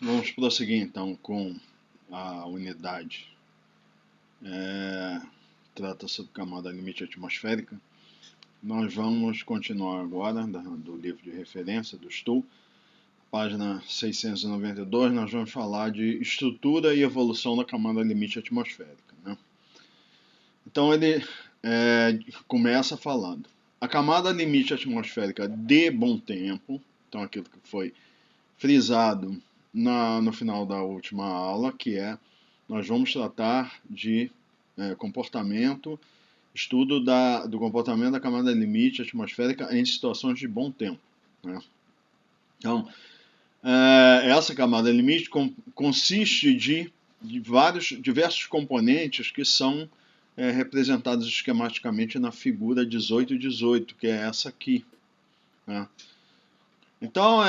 Vamos prosseguir então com a unidade. Trata sobre camada limite atmosférica. Nós vamos continuar agora do livro de referência do Stuhl, página 692. Nós vamos falar de estrutura e evolução da camada limite atmosférica, né? Então ele começa falando: a camada limite atmosférica de bom tempo, então aquilo que foi frisado no final da última aula, que nós vamos tratar de comportamento, estudo do comportamento da camada limite atmosférica em situações de bom tempo, né? Então, essa camada limite consiste de diversos componentes que são representados esquematicamente na figura 1818, que é essa aqui, né? Então,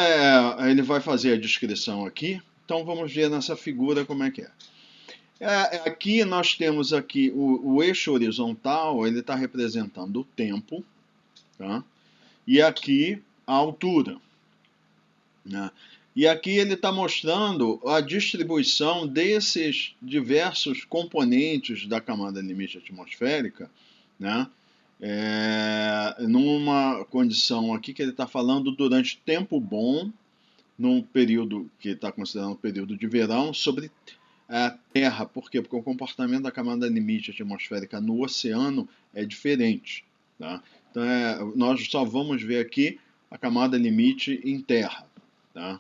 ele vai fazer a descrição aqui. Então, vamos ver nessa figura como é que é. Aqui nós temos aqui o eixo horizontal, ele está representando o tempo, tá? E aqui a altura, né? E aqui ele está mostrando a distribuição desses diversos componentes da camada limite atmosférica, né? Numa condição aqui que ele está falando durante tempo bom, num período que está considerando o período de verão, sobre a Terra. Por quê? Porque o comportamento da camada limite atmosférica no oceano é diferente, tá? Então, nós só vamos ver aqui a camada limite em terra, tá?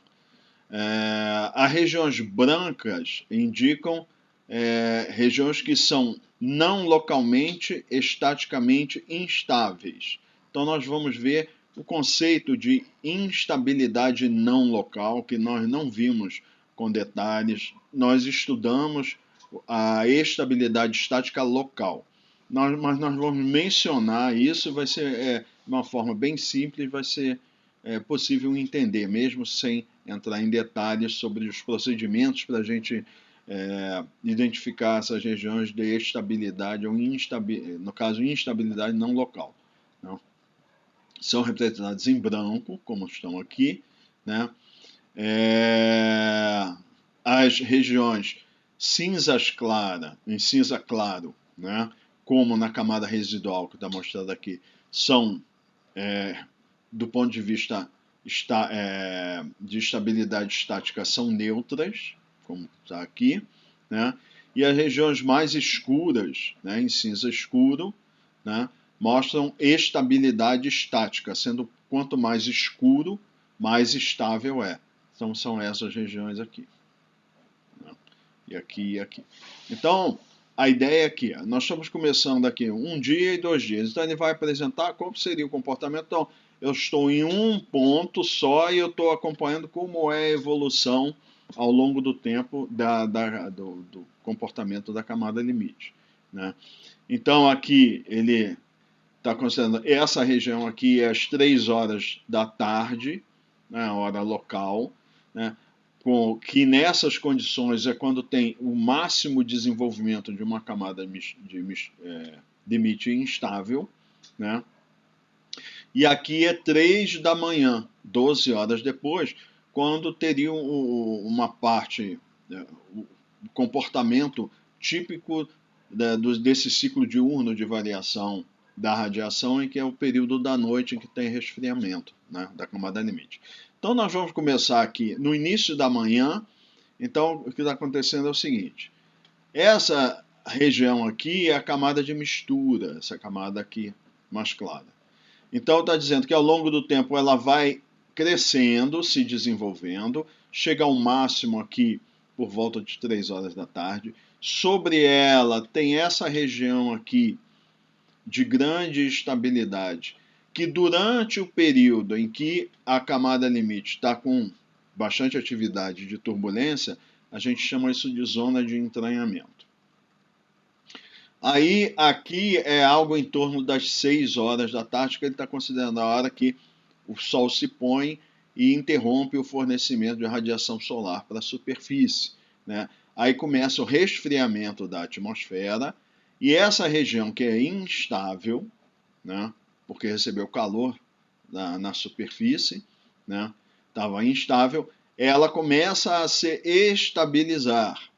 As regiões brancas indicam regiões que são não localmente, estaticamente instáveis. Então, nós vamos ver o conceito de instabilidade não local, que nós não vimos com detalhes. Nós estudamos a estabilidade estática local. Mas nós vamos mencionar isso, vai ser de uma forma bem simples, vai ser possível entender, mesmo sem entrar em detalhes sobre os procedimentos para a gente identificar essas regiões de estabilidade ou no caso, instabilidade não local, não? São representados em branco, como estão aqui, né? As regiões cinzas clara, em cinza claro, né? Como na camada residual que está mostrado aqui, são do ponto de vista de estabilidade estática, são neutras, como está aqui, né? E as regiões mais escuras, né, em cinza escuro, né, mostram estabilidade estática, sendo quanto mais escuro, mais estável é. Então são essas regiões aqui, né? E aqui e aqui. Então, a ideia é que nós estamos começando aqui 1 dia e 2 dias. Então ele vai apresentar como seria o comportamento. Então, eu estou em um ponto só e eu estou acompanhando como é a evolução ao longo do tempo do comportamento da camada limite, né? Então aqui ele está considerando essa região aqui às 3 horas da tarde, né, hora local, né? Que nessas condições é quando tem o máximo desenvolvimento de uma camada limite instável, né? E aqui é 3 da manhã, 12 horas depois, quando teria uma parte, o comportamento típico desse ciclo diurno de variação da radiação, em que é o período da noite em que tem resfriamento, né, da camada limite. Então nós vamos começar aqui no início da manhã. Então o que está acontecendo é o seguinte: essa região aqui é a camada de mistura, essa camada aqui mais clara. Então está dizendo que ao longo do tempo ela vai crescendo, se desenvolvendo, chega ao máximo aqui por volta de 3 horas da tarde. Sobre ela tem essa região aqui de grande estabilidade, que durante o período em que a camada limite está com bastante atividade de turbulência, a gente chama isso de zona de entranhamento. Aí, aqui é algo em torno das 6 horas da tarde, que ele está considerando a hora que o Sol se põe e interrompe o fornecimento de radiação solar para a superfície, né? Aí começa o resfriamento da atmosfera, e essa região que é instável, né, porque recebeu calor na superfície, né, estava instável, ela começa a se estabilizar.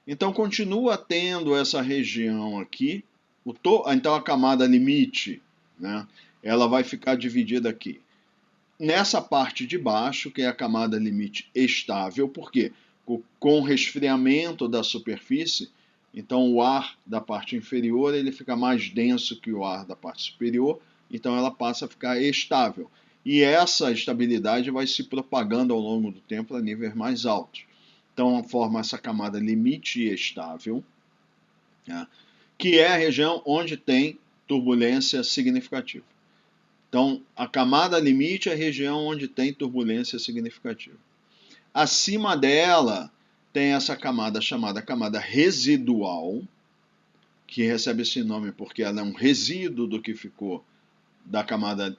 Então continua tendo essa região aqui, então a camada limite, né, ela vai ficar dividida aqui. Nessa parte de baixo, que é a camada limite estável, por quê? Com o resfriamento da superfície, então o ar da parte inferior ele fica mais denso que o ar da parte superior, então ela passa a ficar estável. E essa estabilidade vai se propagando ao longo do tempo a níveis mais altos. Então forma essa camada limite estável, né, que é a região onde tem turbulência significativa. Então, a camada limite é a região onde tem turbulência significativa. Acima dela, tem essa camada chamada camada residual, que recebe esse nome porque ela é um resíduo do que ficou da camada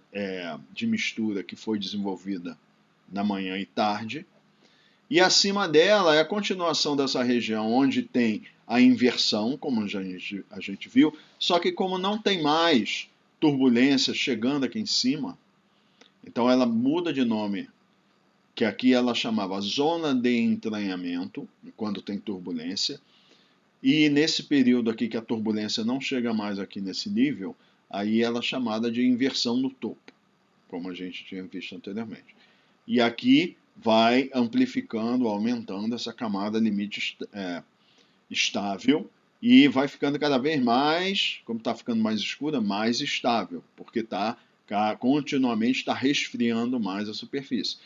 de mistura que foi desenvolvida na manhã e tarde. E acima dela é a continuação dessa região onde tem a inversão, como a gente viu, só que como não tem mais turbulência chegando aqui em cima, então ela muda de nome, que aqui ela chamava zona de entranhamento, quando tem turbulência, e nesse período aqui que a turbulência não chega mais aqui nesse nível, aí ela é chamada de inversão no topo, como a gente tinha visto anteriormente. E aqui vai amplificando, aumentando essa camada limite estável e vai ficando cada vez mais, como está ficando mais escura, mais estável, porque continuamente está resfriando mais a superfície.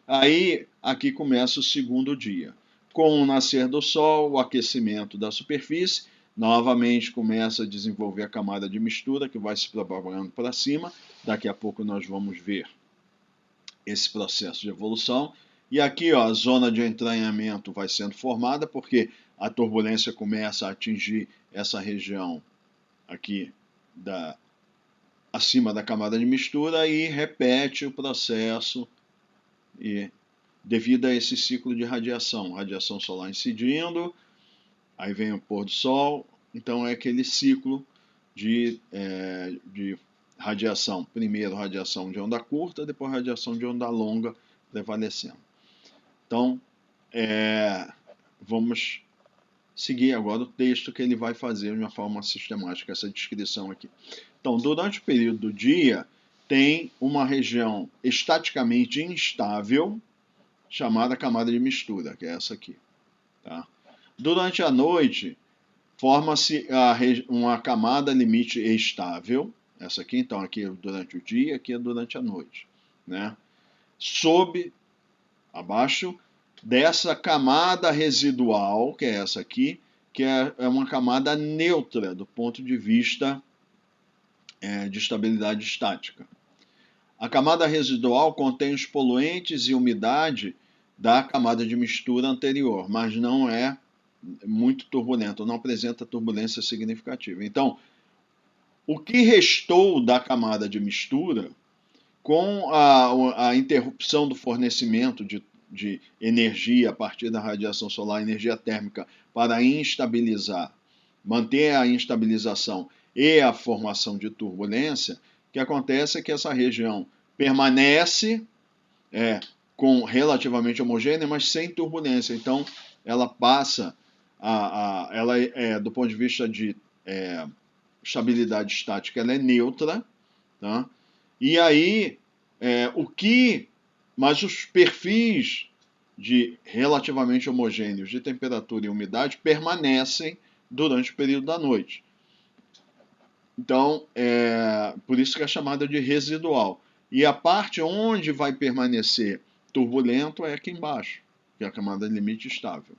Aí, aqui começa o segundo dia. Com o nascer do sol, o aquecimento da superfície, novamente começa a desenvolver a camada de mistura, que vai se propagando para cima. Daqui a pouco nós vamos ver esse processo de evolução. E aqui, ó, a zona de entranhamento vai sendo formada, porque a turbulência começa a atingir essa região aqui acima da camada de mistura e repete o processo devido a esse ciclo de radiação solar incidindo, aí vem o pôr do sol, então é aquele ciclo de radiação, primeiro radiação de onda curta, depois radiação de onda longa prevalecendo. Então, vamos seguir agora o texto que ele vai fazer de uma forma sistemática, essa descrição aqui. Então, durante o período do dia, tem uma região estaticamente instável, chamada camada de mistura, que é essa aqui. Tá? Durante a noite, forma-se uma camada limite estável, essa aqui, então aqui é durante o dia, aqui é durante a noite. Né? Abaixo dessa camada residual, que é essa aqui, que é uma camada neutra do ponto de vista de estabilidade estática. A camada residual contém os poluentes e umidade da camada de mistura anterior, mas não é muito turbulento, não apresenta turbulência significativa. Então, o que restou da camada de mistura, com a interrupção do fornecimento de energia a partir da radiação solar, energia térmica, para instabilizar, manter a instabilização e a formação de turbulência, o que acontece é que essa região permanece com relativamente homogênea, mas sem turbulência. Então, ela passa ela do ponto de vista de estabilidade estática, ela é neutra, tá? E aí, mas os perfis de relativamente homogêneos de temperatura e umidade permanecem durante o período da noite. Então, por isso que é chamada de residual. E a parte onde vai permanecer turbulento é aqui embaixo, que é a camada limite estável.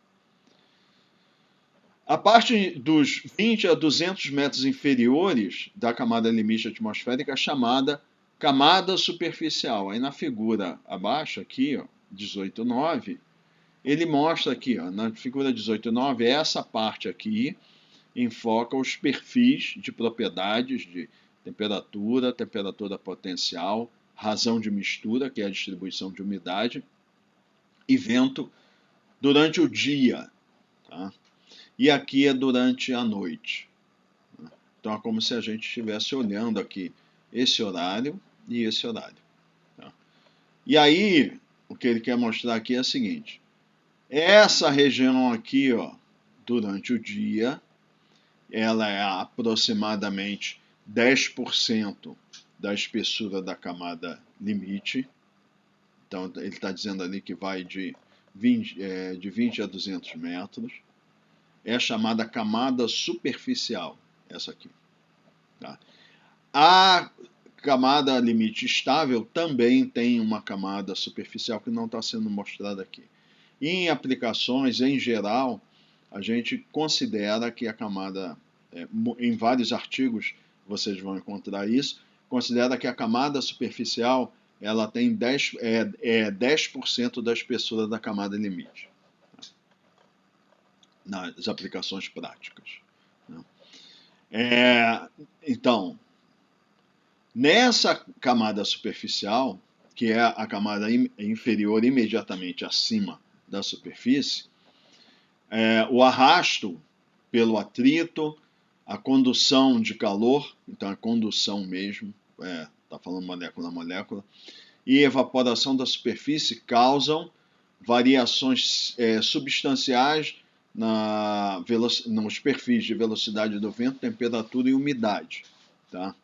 A parte dos 20 a 200 metros inferiores da camada limite atmosférica é chamada camada superficial. Aí na figura abaixo, aqui, 18.9, ele mostra aqui, na figura 18.9, essa parte aqui enfoca os perfis de propriedades de temperatura, temperatura potencial, razão de mistura, que é a distribuição de umidade, e vento durante o dia. Tá? E aqui é durante a noite. Então é como se a gente estivesse olhando aqui esse horário e esse horário. Tá? E aí, o que ele quer mostrar aqui é o seguinte. Essa região aqui, ó, durante o dia, ela é aproximadamente 10% da espessura da camada limite. Então, ele está dizendo ali que vai de 20 a 200 metros. É chamada camada superficial, essa aqui. Tá? A camada limite estável também tem uma camada superficial que não está sendo mostrada aqui. Em aplicações, em geral, a gente considera que a camada, em vários artigos vocês vão encontrar isso, considera que a camada superficial ela tem 10% da espessura da camada limite, nas aplicações práticas. Então, nessa camada superficial, que é a camada inferior imediatamente acima da superfície, o arrasto pelo atrito, a condução de calor, então a condução mesmo, está falando molécula a molécula, e evaporação da superfície causam variações substanciais nos perfis de velocidade do vento, temperatura e umidade. Tá?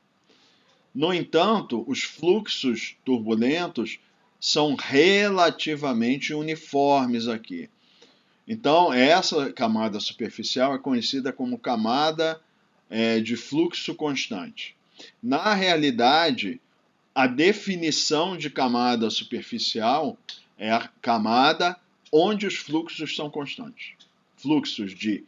No entanto, os fluxos turbulentos são relativamente uniformes aqui. Então, essa camada superficial é conhecida como camada de fluxo constante. Na realidade, a definição de camada superficial é a camada onde os fluxos são constantes. Fluxos de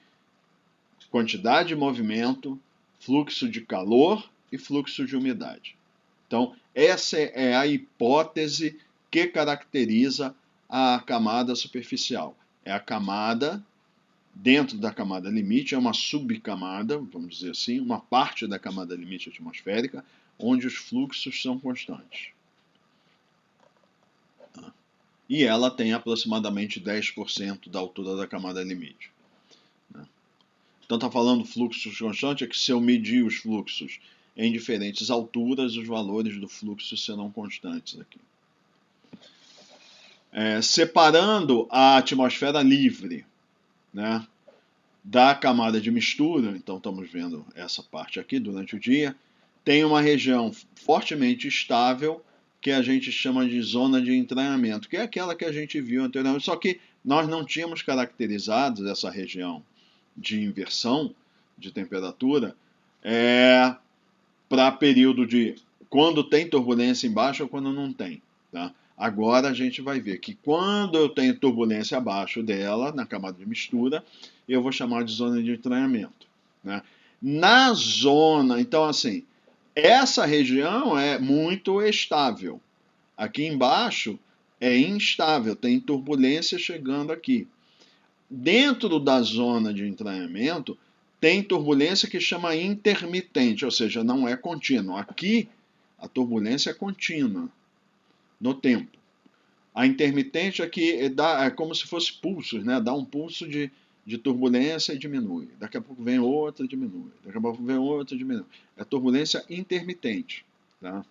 quantidade de movimento, fluxo de calor e fluxo de umidade. Então, essa é a hipótese que caracteriza a camada superficial. É a camada, dentro da camada limite, é uma subcamada, vamos dizer assim, uma parte da camada limite atmosférica, onde os fluxos são constantes. E ela tem aproximadamente 10% da altura da camada limite. Então, está falando fluxos constantes, é que se eu medir os fluxos em diferentes alturas, os valores do fluxo serão constantes aqui. Separando a atmosfera livre, né, da camada de mistura, então estamos vendo essa parte aqui durante o dia, tem uma região fortemente estável que a gente chama de zona de entranhamento, que é aquela que a gente viu anteriormente, só que nós não tínhamos caracterizado essa região de inversão de temperatura para período de quando tem turbulência embaixo ou quando não tem. Tá? Agora a gente vai ver que quando eu tenho turbulência abaixo dela, na camada de mistura, eu vou chamar de zona de entranhamento. Né? Na zona, então assim, essa região é muito estável. Aqui embaixo é instável, tem turbulência chegando aqui. Dentro da zona de entranhamento, tem turbulência que chama intermitente, ou seja, não é contínua. Aqui, a turbulência é contínua no tempo. A intermitente aqui é como se fosse pulsos, né? Dá um pulso de turbulência e diminui. Daqui a pouco vem outra, diminui. Daqui a pouco vem outra, diminui. É turbulência intermitente. Tá?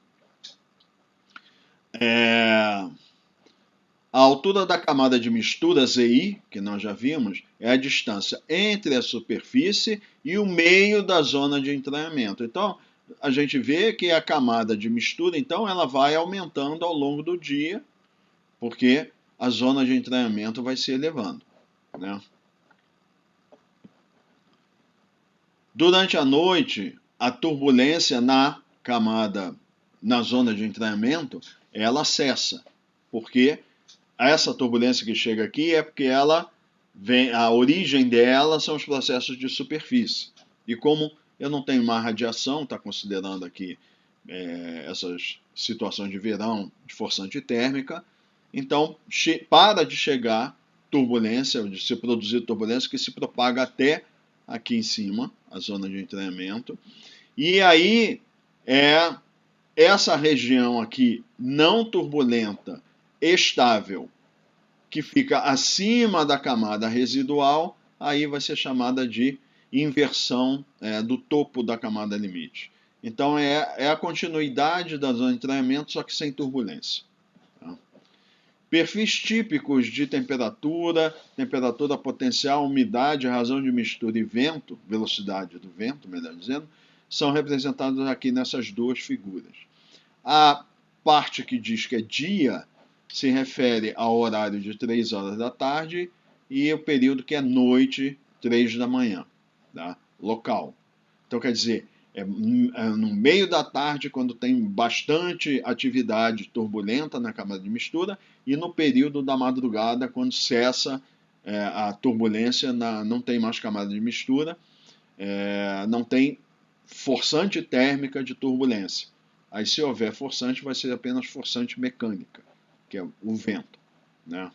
A altura da camada de mistura, ZI, que nós já vimos, é a distância entre a superfície e o meio da zona de entranhamento. Então, a gente vê que a camada de mistura, então, ela vai aumentando ao longo do dia, porque a zona de entranhamento vai se elevando. Né? Durante a noite, a turbulência na zona de entranhamento, ela cessa, porque essa turbulência que chega aqui é porque a origem dela são os processos de superfície. E como eu não tenho mais radiação, está considerando aqui essas situações de verão de forçante térmica, então para de chegar turbulência, de se produzir turbulência que se propaga até aqui em cima, a zona de entranhamento. E aí essa região aqui não turbulenta, estável, que fica acima da camada residual, aí vai ser chamada de inversão do topo da camada limite. Então é a continuidade da zona de entranhamento, só que sem turbulência. Tá? Perfis típicos de temperatura, temperatura potencial, umidade, razão de mistura e vento, velocidade do vento, melhor dizendo, são representados aqui nessas duas figuras. A parte que diz que é dia se refere ao horário de 3 horas da tarde e o período que é noite, 3 da manhã, tá? Local. Então, quer dizer, é no meio da tarde, quando tem bastante atividade turbulenta na camada de mistura, e no período da madrugada, quando cessa a turbulência, não tem mais camada de mistura, não tem forçante térmica de turbulência. Aí, se houver forçante, vai ser apenas forçante mecânica, que é o vento, né?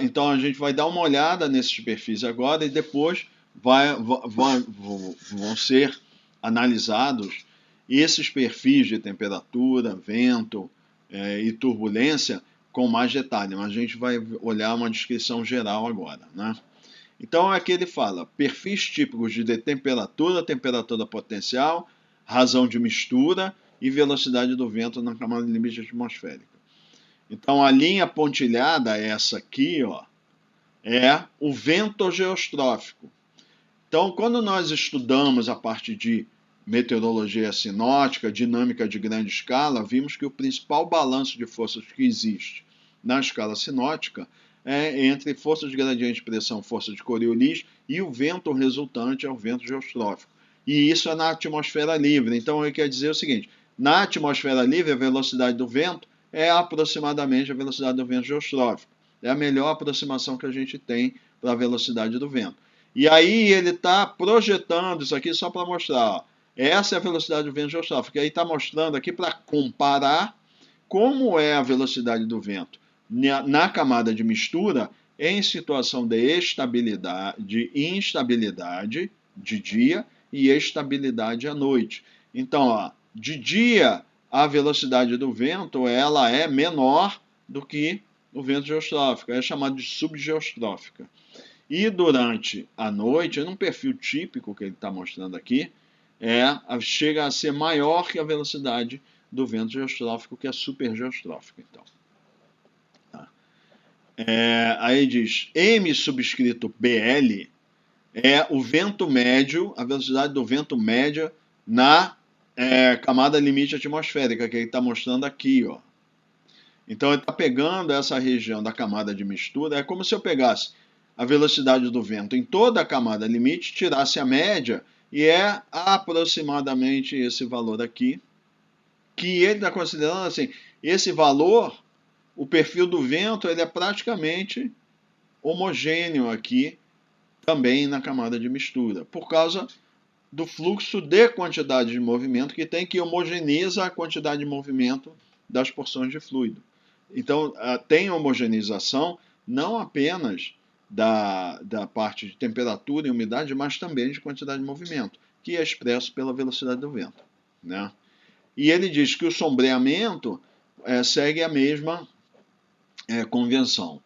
Então a gente vai dar uma olhada nesses perfis agora e depois vão ser analisados esses perfis de temperatura, vento e turbulência com mais detalhe, mas a gente vai olhar uma descrição geral agora, né? Então aqui ele fala perfis típicos de temperatura, temperatura potencial, razão de mistura e velocidade do vento na camada de limite atmosférica. Então, a linha pontilhada, essa aqui, ó, é o vento geostrófico. Então, quando nós estudamos a parte de meteorologia sinótica, dinâmica de grande escala, vimos que o principal balanço de forças que existe na escala sinótica é entre forças de gradiente de pressão, força de Coriolis, e o vento resultante é o vento geostrófico. E isso é na atmosfera livre. Então, ele quer dizer o seguinte, na atmosfera livre, a velocidade do vento é aproximadamente a velocidade do vento geostrófico. É a melhor aproximação que a gente tem para a velocidade do vento. E aí ele está projetando isso aqui só para mostrar. Ó, essa é a velocidade do vento geostrófico. E aí está mostrando aqui para comparar como é a velocidade do vento na camada de mistura em situação de estabilidade, de instabilidade de dia e estabilidade à noite. Então, ó, de dia a velocidade do vento ela é menor do que o vento geostrófico, é chamado de subgeostrófica. E durante a noite, num perfil típico que ele está mostrando aqui, chega a ser maior que a velocidade do vento geostrófico, que é supergeostrófico. Então, tá? Aí diz, M subscrito BL é o vento médio, a velocidade do vento média na camada limite atmosférica, que ele está mostrando aqui, ó. Então ele está pegando essa região da camada de mistura, é como se eu pegasse a velocidade do vento em toda a camada limite, tirasse a média, e é aproximadamente esse valor aqui, que ele está considerando assim, esse valor, o perfil do vento, ele é praticamente homogêneo aqui, também na camada de mistura, por causa do fluxo de quantidade de movimento que tem, que homogeneiza a quantidade de movimento das porções de fluido. Então, tem homogeneização não apenas da parte de temperatura e umidade, mas também de quantidade de movimento, que é expresso pela velocidade do vento, né? E ele diz que o sombreamento segue a mesma convenção,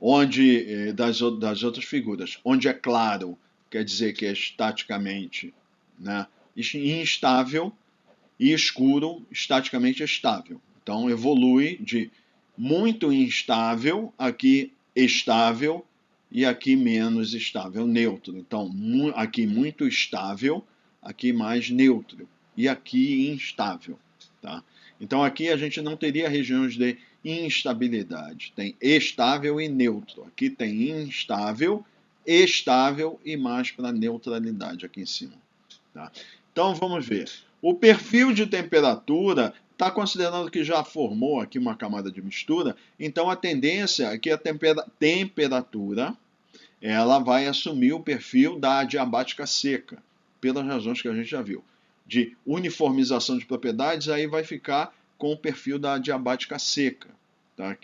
onde das outras figuras, onde é claro, quer dizer que é estaticamente, né, instável, e escuro, estaticamente estável. Então, evolui de muito instável, aqui estável, e aqui menos estável, neutro. Então, aqui muito estável, aqui mais neutro, e aqui instável. Tá? Então, aqui a gente não teria regiões de instabilidade. Tem estável e neutro. Aqui tem instável, estável e mais para neutralidade aqui em cima. Tá? Então, vamos ver. O perfil de temperatura está considerando que já formou aqui uma camada de mistura, então a tendência é que a temperatura ela vai assumir o perfil da adiabática seca, pelas razões que a gente já viu. De uniformização de propriedades, aí vai ficar com o perfil da adiabática seca. Tá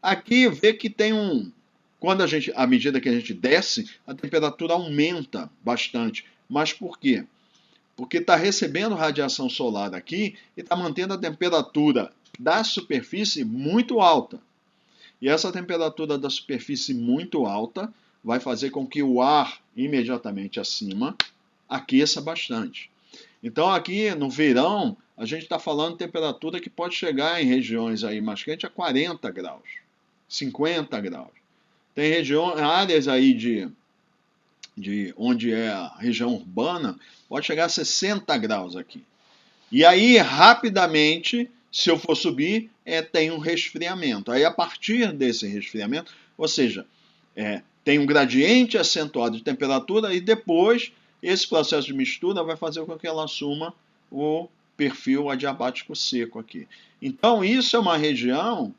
aqui vê que tem quando à medida que a gente desce, a temperatura aumenta bastante. Mas por quê? Porque está recebendo radiação solar aqui e está mantendo a temperatura da superfície muito alta. E essa temperatura da superfície muito alta vai fazer com que o ar imediatamente acima aqueça bastante. Então aqui no verão a gente está falando de temperatura que pode chegar em regiões aí mais quentes a 40 graus, 50 graus. Tem áreas aí de onde é a região urbana, pode chegar a 60 graus aqui. E aí, rapidamente, se eu for subir, tem um resfriamento. Aí, a partir desse resfriamento, ou seja, tem um gradiente acentuado de temperatura e depois esse processo de mistura vai fazer com que ela assuma o perfil adiabático seco aqui. Então, isso é uma região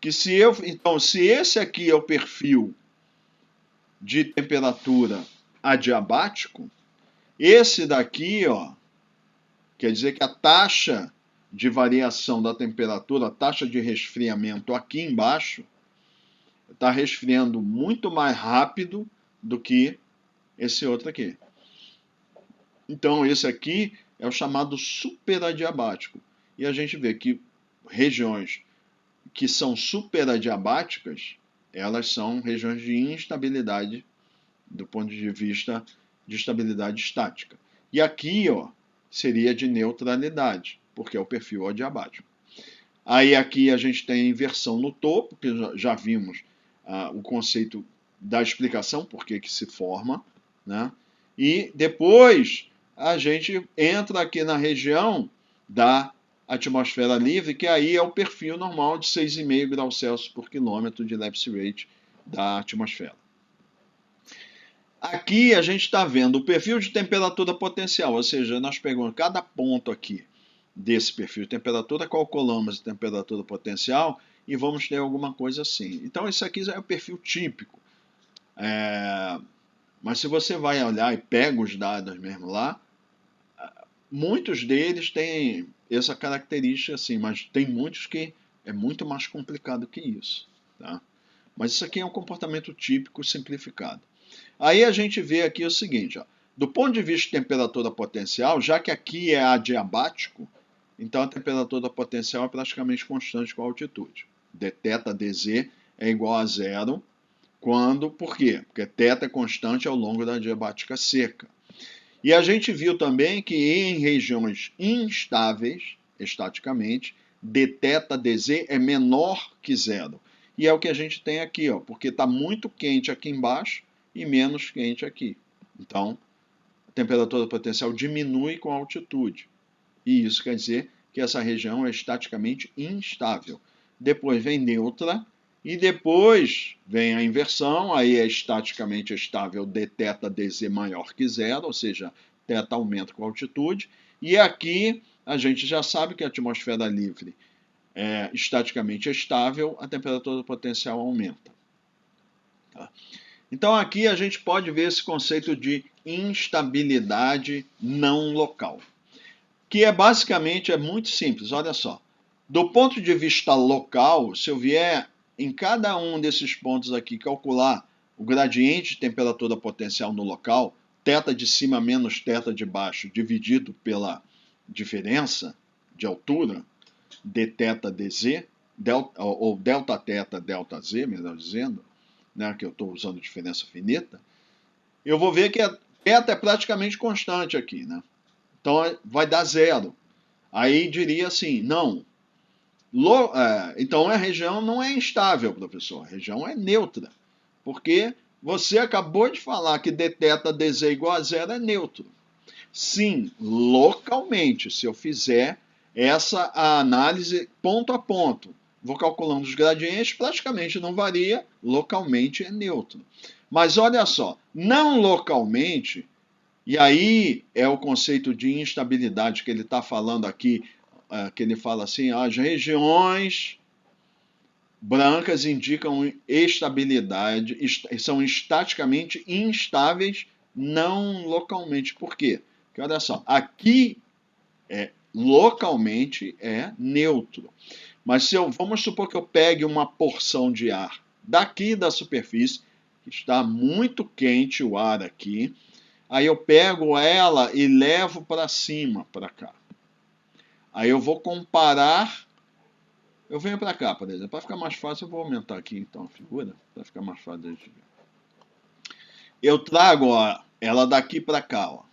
que se esse aqui é o perfil de temperatura adiabático, esse daqui, ó, quer dizer que a taxa de variação da temperatura, a taxa de resfriamento aqui embaixo, está resfriando muito mais rápido do que esse outro aqui. Então, esse aqui é o chamado superadiabático. E a gente vê que regiões que são superadiabáticas, elas são regiões de instabilidade do ponto de vista de estabilidade estática. E aqui, ó, seria de neutralidade, porque é o perfil adiabático. Aí aqui a gente tem a inversão no topo, que já vimos o conceito da explicação, por que se forma, né? E depois a gente entra aqui na região da atmosfera livre, que aí é o perfil normal de 6,5 graus Celsius por quilômetro de lapse rate da atmosfera. Aqui a gente está vendo o perfil de temperatura potencial, ou seja, nós pegamos cada ponto aqui desse perfil de temperatura, calculamos a temperatura potencial e vamos ter alguma coisa assim. Então, isso aqui já é o perfil típico. Mas se você vai olhar e pega os dados mesmo lá, muitos deles têm essa característica assim, mas tem muitos que é muito mais complicado que isso. Tá? Mas isso aqui é um comportamento típico simplificado. Aí a gente vê aqui o seguinte, ó, do ponto de vista de temperatura potencial, já que aqui é adiabático, então a temperatura potencial é praticamente constante com a altitude. Dθ dz é igual a zero, por quê? Porque θ é constante ao longo da adiabática seca. E a gente viu também que em regiões instáveis, estaticamente, dθ dz é menor que zero. E é o que a gente tem aqui, ó, porque está muito quente aqui embaixo e menos quente aqui. Então, a temperatura potencial diminui com a altitude. E isso quer dizer que essa região é estaticamente instável. Depois vem neutra e depois vem a inversão, aí é estaticamente estável dθ dz maior que zero, ou seja, θ aumenta com a altitude. E aqui a gente já sabe que a atmosfera livre é estaticamente estável, a temperatura potencial aumenta. Tá? Então aqui a gente pode ver esse conceito de instabilidade não local, que basicamente muito simples, olha só. Do ponto de vista local, se eu vier em cada um desses pontos aqui calcular o gradiente de temperatura potencial no local, θ de cima menos θ de baixo, dividido pela diferença de altura, dθ dz, ou Δθ ΔZ, melhor dizendo, né, que eu estou usando diferença finita, eu vou ver que a θ é praticamente constante aqui, né? Então vai dar zero. Aí diria assim, não. Então a região não é instável, professor. A região é neutra. Porque você acabou de falar que dθ dz igual a zero é neutro. Sim, localmente, se eu fizer essa análise ponto a ponto, vou calculando os gradientes, praticamente não varia, localmente é neutro. Mas olha só, não localmente, e aí é o conceito de instabilidade que ele está falando aqui, que ele fala assim, as regiões brancas indicam estabilidade, são estaticamente instáveis, não localmente. Por quê? Porque olha só, aqui localmente é neutro. Mas vamos supor que eu pegue uma porção de ar daqui da superfície, que está muito quente o ar aqui, aí eu pego ela e levo para cima, para cá. Aí eu vou comparar, eu venho para cá, por exemplo, para ficar mais fácil, eu vou aumentar aqui então a figura, para ficar mais fácil de gente ver. Eu trago ela daqui para cá, ó.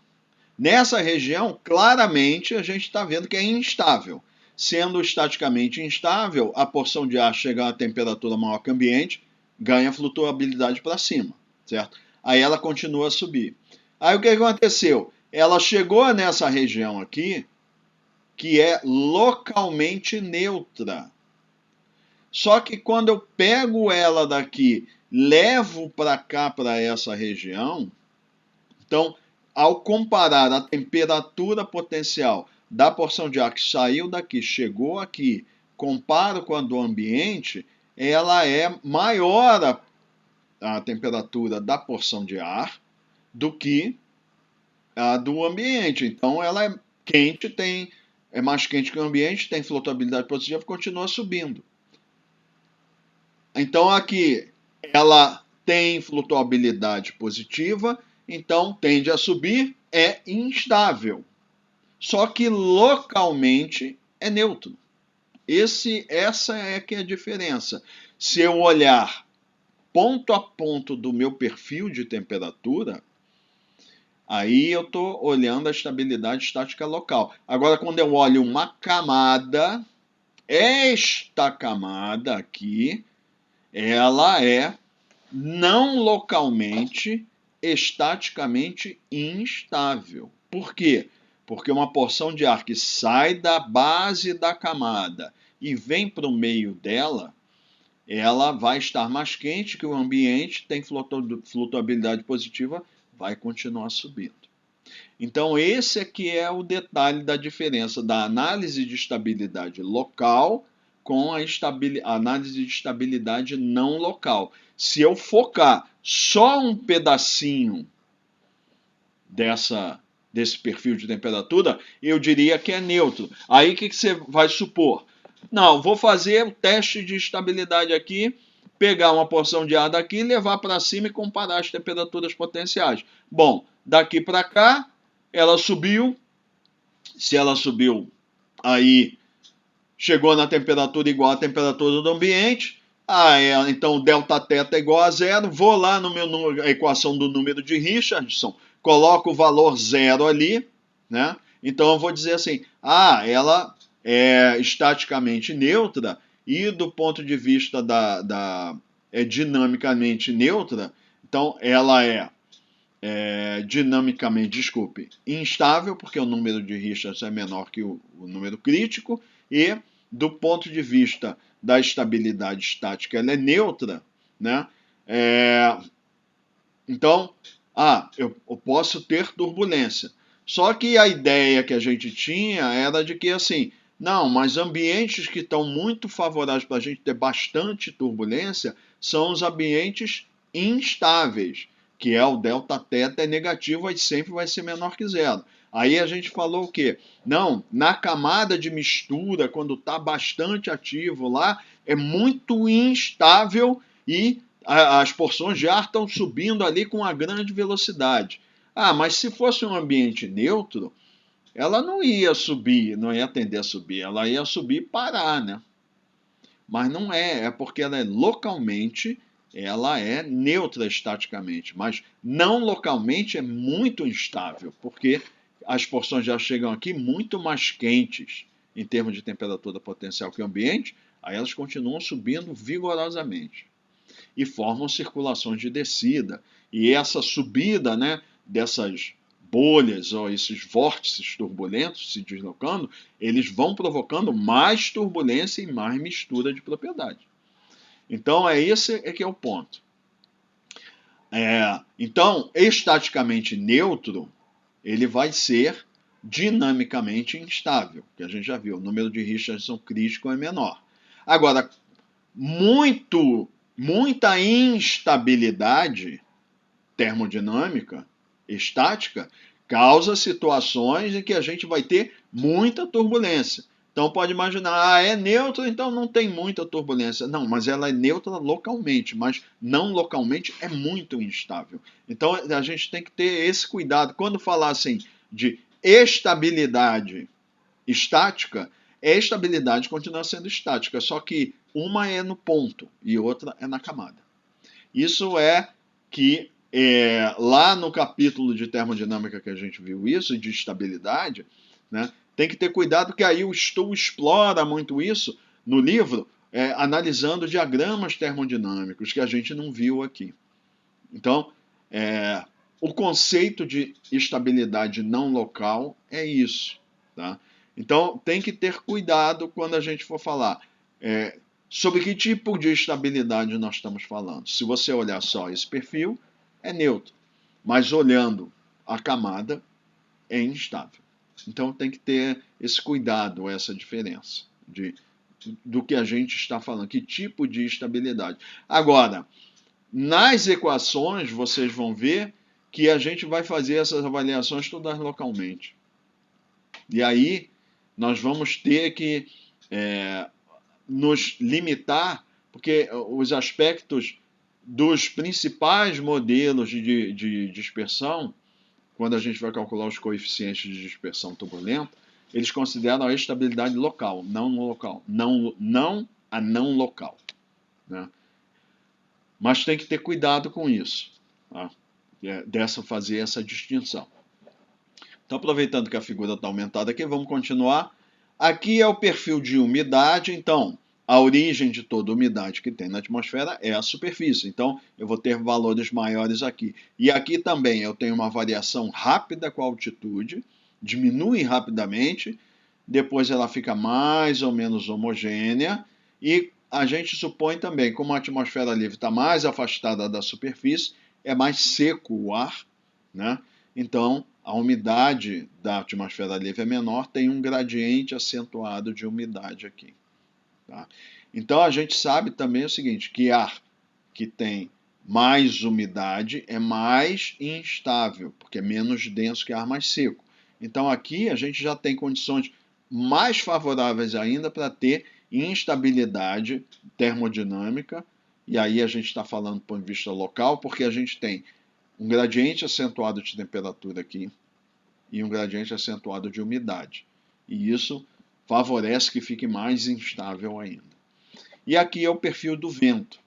Nessa região, claramente, a gente está vendo que é instável. Sendo estaticamente instável, a porção de ar chega a temperatura maior que o ambiente, ganha flutuabilidade para cima, certo? Aí ela continua a subir. Aí o que aconteceu? Ela chegou nessa região aqui, que é localmente neutra. Só que quando eu pego ela daqui, levo para cá, para essa região, então, ao comparar a temperatura potencial da porção de ar que saiu daqui, chegou aqui, comparo com a do ambiente, ela é maior a temperatura da porção de ar do que a do ambiente. Então, ela é quente, é mais quente que o ambiente, tem flutuabilidade positiva, continua subindo. Então, aqui ela tem flutuabilidade positiva, então tende a subir, é instável. Só que localmente é neutro. Essa é que é a diferença. Se eu olhar ponto a ponto do meu perfil de temperatura, aí eu estou olhando a estabilidade estática local. Agora, quando eu olho uma camada, esta camada aqui, ela é não localmente, estaticamente instável. Por quê? Porque uma porção de ar que sai da base da camada e vem para o meio dela, ela vai estar mais quente que o ambiente, tem flutuabilidade positiva, vai continuar subindo. Então, esse aqui é o detalhe da diferença da análise de estabilidade local com a análise de estabilidade não local. Se eu focar só um pedacinho desse perfil de temperatura, eu diria que é neutro. Aí o que você vai supor? Não, vou fazer o teste de estabilidade aqui, pegar uma porção de ar daqui, levar para cima e comparar as temperaturas potenciais. Bom, daqui para cá, ela subiu. Se ela subiu, aí chegou na temperatura igual à temperatura do ambiente. Então delta θ é igual a zero. Vou lá a equação do número de Richardson, coloco o valor zero ali, né? Então eu vou dizer assim: ela é estaticamente neutra e do ponto de vista é dinamicamente neutra, então ela dinamicamente, instável, porque o número de Richardson é menor que o número crítico, e do ponto de vista da estabilidade estática, ela é neutra, né? Então, eu posso ter turbulência. Só que a ideia que a gente tinha era de que, assim, não, mas ambientes que estão muito favoráveis para a gente ter bastante turbulência são os ambientes instáveis, que é o delta θ é negativo e sempre vai ser menor que zero. Aí a gente falou o quê? Não, na camada de mistura, quando está bastante ativo lá, é muito instável e as porções de ar estão subindo ali com uma grande velocidade. Mas se fosse um ambiente neutro, ela não ia subir, não ia tender a subir, ela ia subir e parar, né? Mas não é porque ela é localmente, ela é neutra estaticamente, mas não localmente é muito instável, porque as porções já chegam aqui muito mais quentes em termos de temperatura potencial que o ambiente, aí elas continuam subindo vigorosamente e formam circulações de descida. E essa subida, né, dessas bolhas ou esses vórtices turbulentos se deslocando, eles vão provocando mais turbulência e mais mistura de propriedade. Então, esse que é o ponto. Então, estaticamente neutro, ele vai ser dinamicamente instável, que a gente já viu, o número de Richardson crítico é menor. Agora, muita instabilidade termodinâmica, estática, causa situações em que a gente vai ter muita turbulência. Então pode imaginar, é neutro, então não tem muita turbulência. Não, mas ela é neutra localmente, mas não localmente é muito instável. Então a gente tem que ter esse cuidado. Quando falar assim de estabilidade estática, estabilidade continua sendo estática, só que uma é no ponto e outra é na camada. Isso é que lá no capítulo de termodinâmica que a gente viu isso, de estabilidade, né, tem que ter cuidado que aí o Stoll explora muito isso no livro, analisando diagramas termodinâmicos que a gente não viu aqui. Então, o conceito de estabilidade não local é isso. Tá? Então, tem que ter cuidado quando a gente for falar sobre que tipo de estabilidade nós estamos falando. Se você olhar só esse perfil, é neutro. Mas olhando a camada, é instável. Então, tem que ter esse cuidado, essa diferença do que a gente está falando, que tipo de estabilidade. Agora, nas equações, vocês vão ver que a gente vai fazer essas avaliações todas localmente. E aí, nós vamos ter que nos limitar, porque os aspectos dos principais modelos de dispersão, quando a gente vai calcular os coeficientes de dispersão turbulenta, eles consideram a estabilidade local, não local, não local. Né? Mas tem que ter cuidado com isso, tá? Fazer essa distinção. Então, aproveitando que a figura está aumentada aqui, vamos continuar. Aqui é o perfil de umidade, então, a origem de toda umidade que tem na atmosfera é a superfície. Então, eu vou ter valores maiores aqui. E aqui também eu tenho uma variação rápida com a altitude, diminui rapidamente, depois ela fica mais ou menos homogênea, e a gente supõe também, como a atmosfera livre está mais afastada da superfície, é mais seco o ar, né? Então, a umidade da atmosfera livre é menor, tem um gradiente acentuado de umidade aqui. Tá? Então, a gente sabe também o seguinte, que ar que tem mais umidade é mais instável, porque é menos denso que ar mais seco. Então, aqui a gente já tem condições mais favoráveis ainda para ter instabilidade termodinâmica, e aí a gente está falando do ponto de vista local, porque a gente tem um gradiente acentuado de temperatura aqui e um gradiente acentuado de umidade. E isso favorece que fique mais instável ainda. E aqui é o perfil do vento.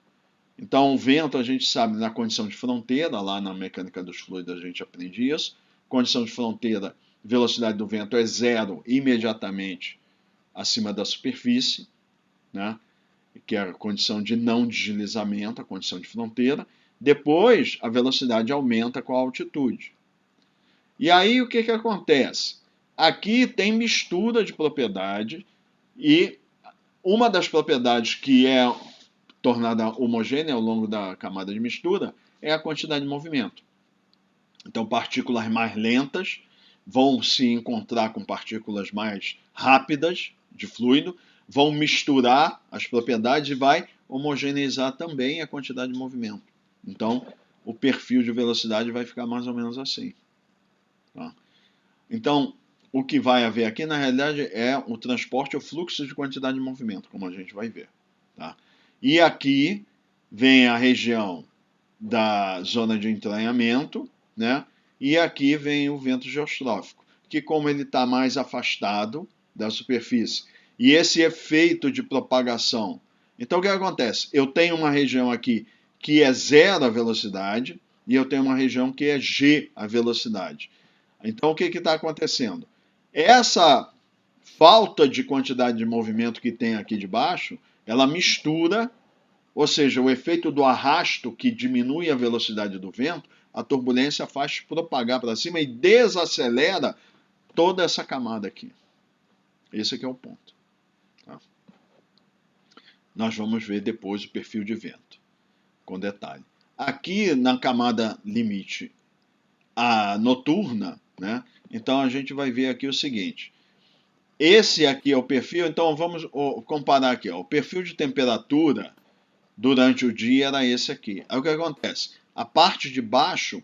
Então, o vento, a gente sabe, na condição de fronteira, lá na mecânica dos fluidos a gente aprende isso. Condição de fronteira, velocidade do vento é zero imediatamente acima da superfície, né? Que é a condição de não deslizamento, a condição de fronteira. Depois, a velocidade aumenta com a altitude. E aí, o que acontece? Aqui tem mistura de propriedades e uma das propriedades que é tornada homogênea ao longo da camada de mistura é a quantidade de movimento. Então, partículas mais lentas vão se encontrar com partículas mais rápidas de fluido, vão misturar as propriedades e vai homogeneizar também a quantidade de movimento. Então, o perfil de velocidade vai ficar mais ou menos assim. Tá? Então, o que vai haver aqui, na realidade, é o transporte ou fluxo de quantidade de movimento, como a gente vai ver. Tá? E aqui vem a região da zona de entranhamento, né? E aqui vem o vento geostrófico, que como ele está mais afastado da superfície, e esse efeito de propagação. Então, o que acontece? Eu tenho uma região aqui que é zero a velocidade, e eu tenho uma região que é g a velocidade. Então, o que está acontecendo? Essa falta de quantidade de movimento que tem aqui de baixo, ela mistura, ou seja, o efeito do arrasto que diminui a velocidade do vento, a turbulência faz propagar para cima e desacelera toda essa camada aqui. Esse aqui é o ponto. Tá? Nós vamos ver depois o perfil de vento, com detalhe. Aqui na camada limite, a noturna, né? Então a gente vai ver aqui o seguinte. Esse aqui é o perfil, então vamos comparar aqui. Ó, o perfil de temperatura durante o dia era esse aqui. Aí o que acontece? A parte de baixo,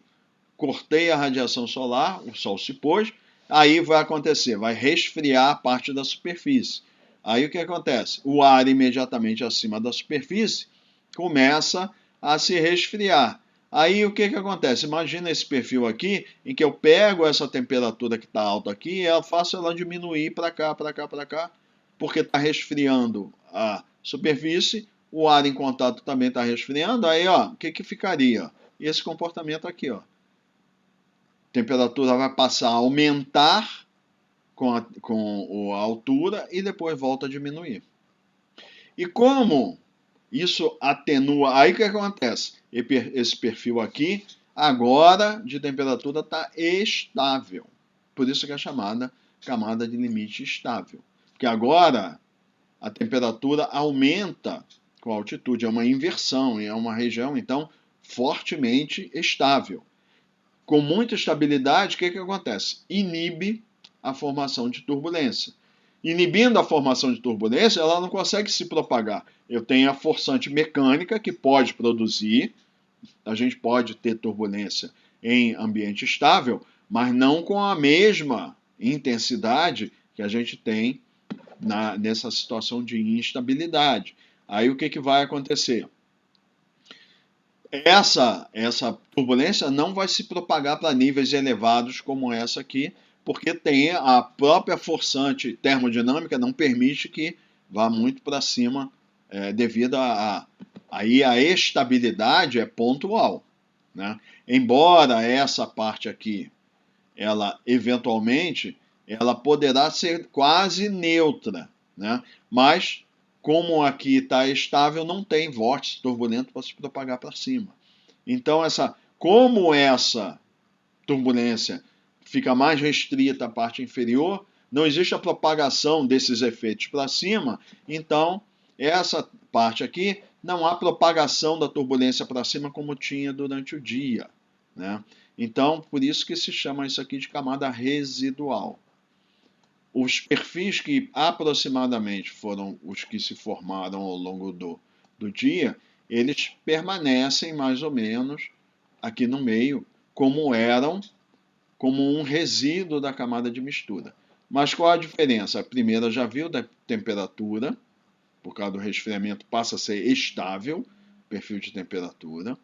cortei a radiação solar, o sol se pôs, aí vai acontecer, vai resfriar a parte da superfície. Aí o que acontece? O ar imediatamente acima da superfície começa a se resfriar. Aí o que acontece? Imagina esse perfil aqui, em que eu pego essa temperatura que está alta aqui e faço ela diminuir para cá, para cá, para cá, porque está resfriando a superfície, o ar em contato também está resfriando, aí ó, o que ficaria? e esse comportamento aqui, ó. A temperatura vai passar a aumentar com a altura e depois volta a diminuir. E como isso atenua, aí o que acontece? Esse perfil aqui, agora de temperatura está estável. Por isso que é chamada camada de limite estável. Porque agora a temperatura aumenta com a altitude, é uma inversão, é uma região, então, fortemente estável. Com muita estabilidade, o que acontece? Inibe a formação de turbulência. Inibindo a formação de turbulência, ela não consegue se propagar. Eu tenho a forçante mecânica que pode produzir, a gente pode ter turbulência em ambiente estável, mas não com a mesma intensidade que a gente tem nessa situação de instabilidade. Aí o que vai acontecer? Essa turbulência não vai se propagar para níveis elevados como essa aqui, porque tem a própria forçante termodinâmica não permite que vá muito para cima, devido aí a estabilidade é pontual, né? Embora essa parte aqui, ela eventualmente, ela poderá ser quase neutra, né? Mas como aqui está estável, não tem vórtice turbulento para se propagar para cima. Então, como essa turbulência fica mais restrita à parte inferior, não existe a propagação desses efeitos para cima, então essa parte aqui não há propagação da turbulência para cima como tinha durante o dia, né? Então, por isso que se chama isso aqui de camada residual. Os perfis que aproximadamente foram os que se formaram ao longo do dia, eles permanecem mais ou menos aqui no meio, como eram, como um resíduo da camada de mistura. Mas qual a diferença? A primeira já viu da temperatura, por causa do resfriamento passa a ser estável, perfil de temperatura.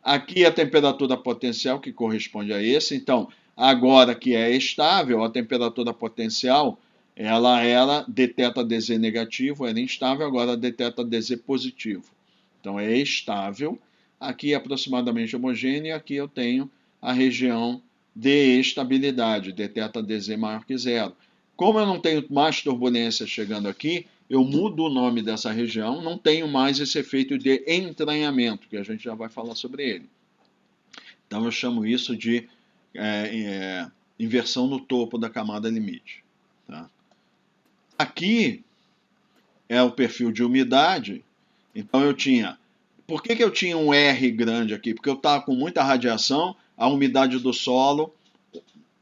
Aqui a temperatura potencial, que corresponde a esse. Então, agora que é estável, a temperatura potencial, ela era deteta Dz negativo, era instável, agora deteta Dz positivo. Então, é estável. Aqui é aproximadamente homogêneo, e aqui eu tenho a região de estabilidade, deteta Dz maior que zero. Como eu não tenho mais turbulência chegando aqui, eu mudo o nome dessa região, não tenho mais esse efeito de entranhamento, que a gente já vai falar sobre ele. Então eu chamo isso de inversão no topo da camada limite. Tá? Aqui é o perfil de umidade, então eu tinha... Por que eu tinha um R grande aqui? Porque eu estava com muita radiação, a umidade do solo,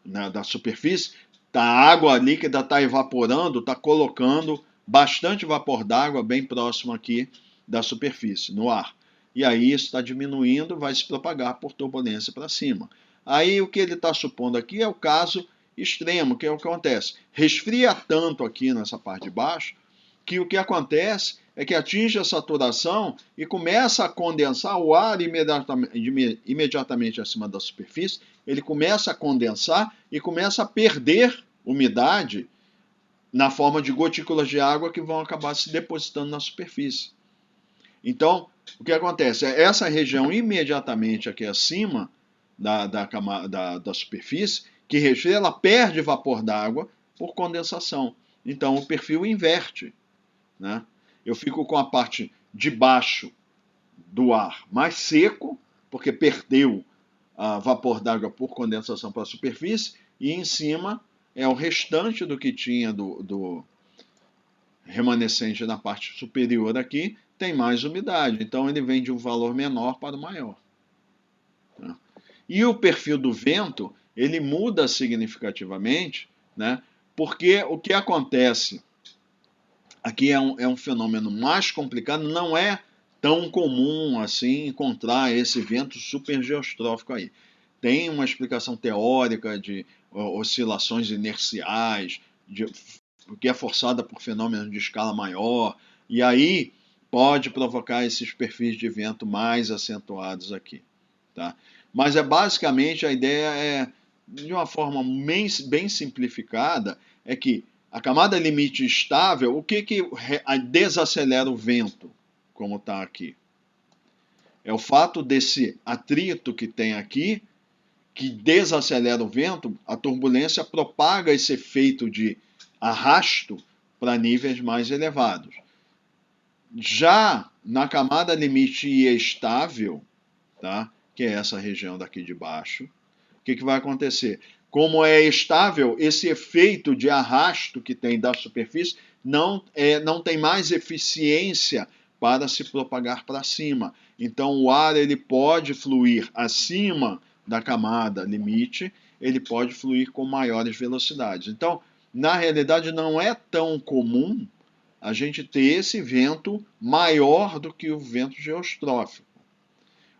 né, da superfície, a água líquida está evaporando, está colocando bastante vapor d'água bem próximo aqui da superfície, no ar. E aí isso está diminuindo, vai se propagar por turbulência para cima. Aí o que ele está supondo aqui é o caso extremo, que é o que acontece. Resfria tanto aqui nessa parte de baixo, que o que acontece é que atinge a saturação e começa a condensar o ar imediatamente acima da superfície, ele começa a condensar e começa a perder umidade na forma de gotículas de água que vão acabar se depositando na superfície. Então, o que acontece? Essa região imediatamente aqui acima da superfície, que resfria, ela perde vapor d'água por condensação. Então, o perfil inverte, né? Eu fico com a parte de baixo do ar mais seco, porque perdeu vapor d'água por condensação para a superfície, e em cima é o restante do que tinha do remanescente na parte superior aqui, tem mais umidade. Então ele vem de um valor menor para o maior. Tá? E o perfil do vento, ele muda significativamente, né? Porque o que acontece aqui é um fenômeno mais complicado, não é tão comum assim encontrar esse vento supergeostrófico aí. Tem uma explicação teórica de oscilações inerciais, que é forçada por fenômenos de escala maior, e aí pode provocar esses perfis de vento mais acentuados aqui. Tá? Mas basicamente a ideia de uma forma bem simplificada, é que a camada limite estável, o que desacelera o vento, como está aqui? É o fato desse atrito que tem aqui, que desacelera o vento, a turbulência propaga esse efeito de arrasto para níveis mais elevados. Já na camada limite estável, tá? Que é essa região daqui de baixo, o que vai acontecer? Como é estável, esse efeito de arrasto que tem da superfície não tem mais eficiência para se propagar para cima. Então o ar ele pode fluir acima da camada limite, ele pode fluir com maiores velocidades. Então, na realidade, não é tão comum a gente ter esse vento maior do que o vento geostrófico.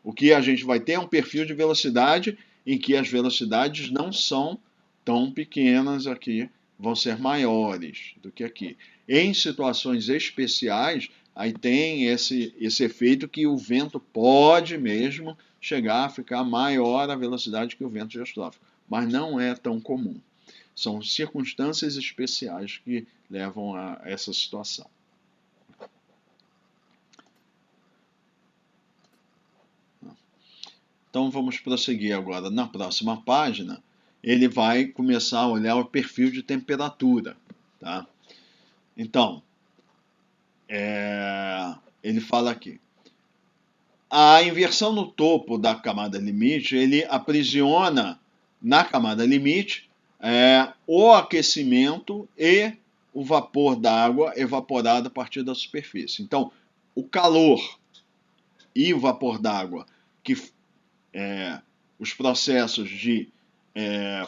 O que a gente vai ter é um perfil de velocidade em que as velocidades não são tão pequenas aqui, vão ser maiores do que aqui. Em situações especiais, aí tem esse efeito que o vento pode mesmo chegar a ficar maior a velocidade que o vento geostrófico, mas não é tão comum. São circunstâncias especiais que levam a essa situação. Então vamos prosseguir agora. Na próxima página, ele vai começar a olhar o perfil de temperatura. Tá? Então, ele fala aqui. A inversão no topo da camada limite, ele aprisiona na camada limite o aquecimento e o vapor d'água evaporado a partir da superfície. Então, o calor e o vapor d'água, que os processos de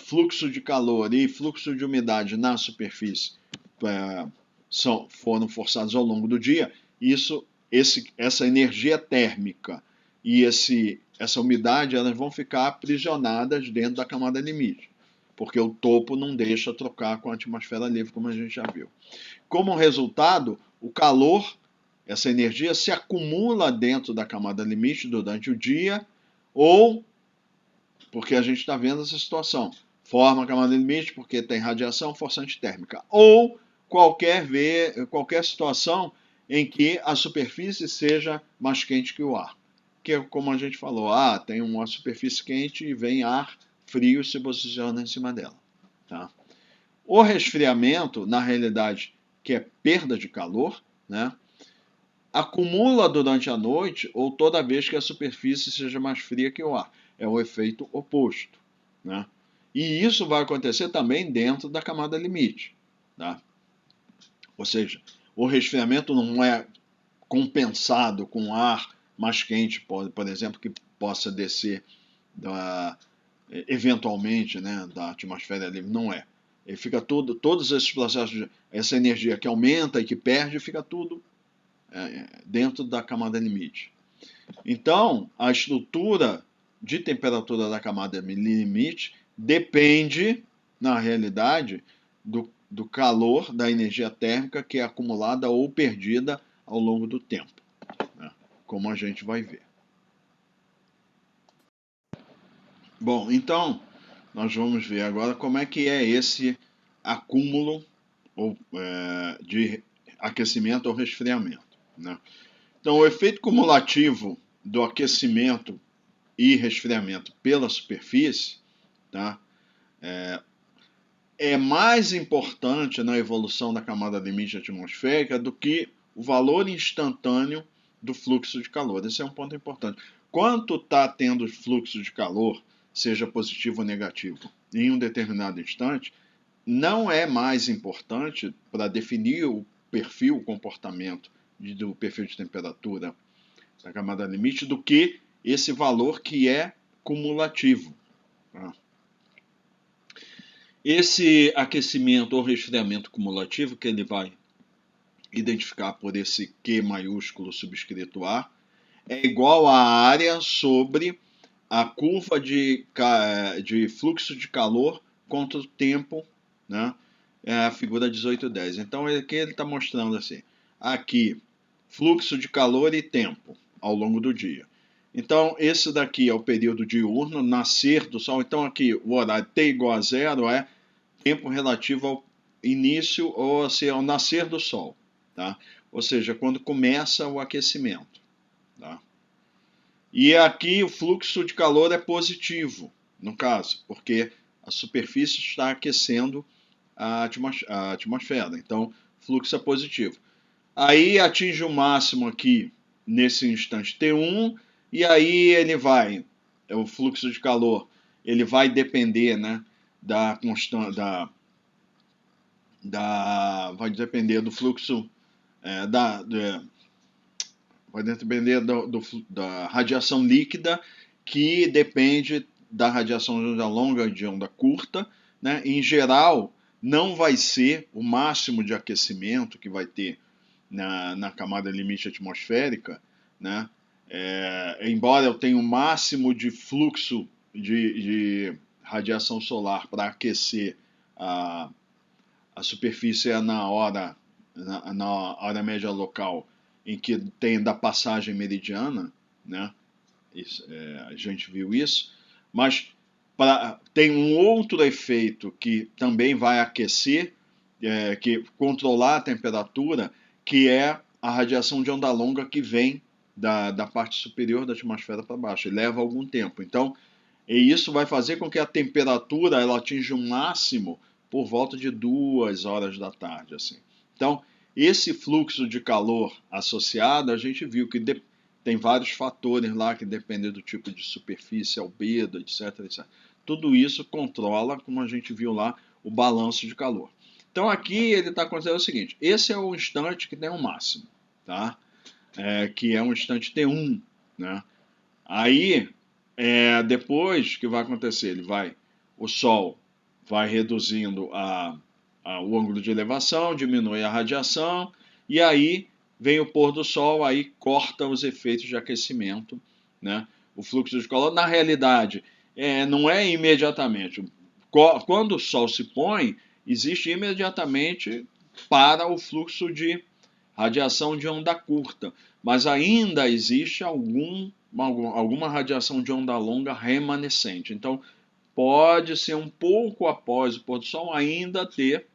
fluxo de calor e fluxo de umidade na superfície foram forçados ao longo do dia, essa energia térmica e essa umidade elas vão ficar aprisionadas dentro da camada limite, porque o topo não deixa trocar com a atmosfera livre, como a gente já viu. Como resultado, o calor, essa energia, se acumula dentro da camada limite durante o dia, ou porque a gente está vendo essa situação, forma a camada limite porque tem radiação forçante térmica, ou qualquer situação em que a superfície seja mais quente que o ar. Que é como a gente falou, tem uma superfície quente e vem ar frio e se posiciona em cima dela. Tá? O resfriamento, na realidade, que é perda de calor, né, acumula durante a noite ou toda vez que a superfície seja mais fria que o ar. É o efeito oposto. Né? E isso vai acontecer também dentro da camada limite. Tá? Ou seja, o resfriamento não é compensado com ar mais quente, por exemplo, que possa descer eventualmente, né, da atmosfera livre. Não é. Ele fica todos esses processos, essa energia que aumenta e que perde, fica tudo dentro da camada limite. Então, a estrutura de temperatura da camada limite depende, na realidade, do calor da energia térmica que é acumulada ou perdida ao longo do tempo, né? Como a gente vai ver. Bom, então, nós vamos ver agora como é que é esse acúmulo de aquecimento ou resfriamento. Né? Então, o efeito cumulativo do aquecimento e resfriamento pela superfície, tá, é mais importante na evolução da camada limite atmosférica do que o valor instantâneo do fluxo de calor. Esse é um ponto importante. Quanto está tendo fluxo de calor, seja positivo ou negativo, em um determinado instante, não é mais importante para definir o perfil, o comportamento do perfil de temperatura da camada limite do que esse valor que é cumulativo. Tá? Esse aquecimento ou resfriamento cumulativo, que ele vai identificar por esse Q maiúsculo subscrito A, é igual à área sobre a curva de fluxo de calor contra o tempo, né? É a figura 1810. Então, aqui ele está mostrando assim, aqui, fluxo de calor e tempo ao longo do dia. Então, esse daqui é o período diurno, nascer do Sol. Então, aqui, o horário T igual a zero é tempo relativo ao início ou assim, ao nascer do Sol. Tá? Ou seja, quando começa o aquecimento. Tá? E aqui o fluxo de calor é positivo, no caso, porque a superfície está aquecendo a atmosfera. Então, fluxo é positivo. Aí atinge o máximo aqui, nesse instante T1, e aí ele vai, o fluxo de calor, ele vai depender, né, da constante, vai depender do fluxo, vai depender da radiação líquida, que depende da radiação de onda longa e de onda curta, né? Em geral, não vai ser o máximo de aquecimento que vai ter na camada limite atmosférica, né? Embora eu tenha o máximo de fluxo de radiação solar para aquecer a superfície na hora média local em que tem da passagem meridiana, né? A gente viu isso, mas tem um outro efeito que também vai aquecer, que controlar a temperatura, que é a radiação de onda longa que vem da parte superior da atmosfera para baixo, e leva algum tempo. Então, e isso vai fazer com que a temperatura ela atinja um máximo por volta de 2 horas da tarde. Assim. Então, esse fluxo de calor associado, a gente viu que tem vários fatores lá que dependem do tipo de superfície, albedo, etc, etc. Tudo isso controla, como a gente viu lá, o balanço de calor. Então aqui ele está considerando o seguinte, esse é o instante que tem o máximo, tá? Que é um instante T1, né? Aí, depois, o que vai acontecer? O Sol vai reduzindo o ângulo de elevação, diminui a radiação, e aí vem o pôr do Sol, aí corta os efeitos de aquecimento, né? O fluxo de calor, na realidade, não é imediatamente. Quando o Sol se põe, existe imediatamente para o fluxo de radiação de onda curta, mas ainda existe alguma radiação de onda longa remanescente. Então, pode ser um pouco após o pôr do sol ainda ter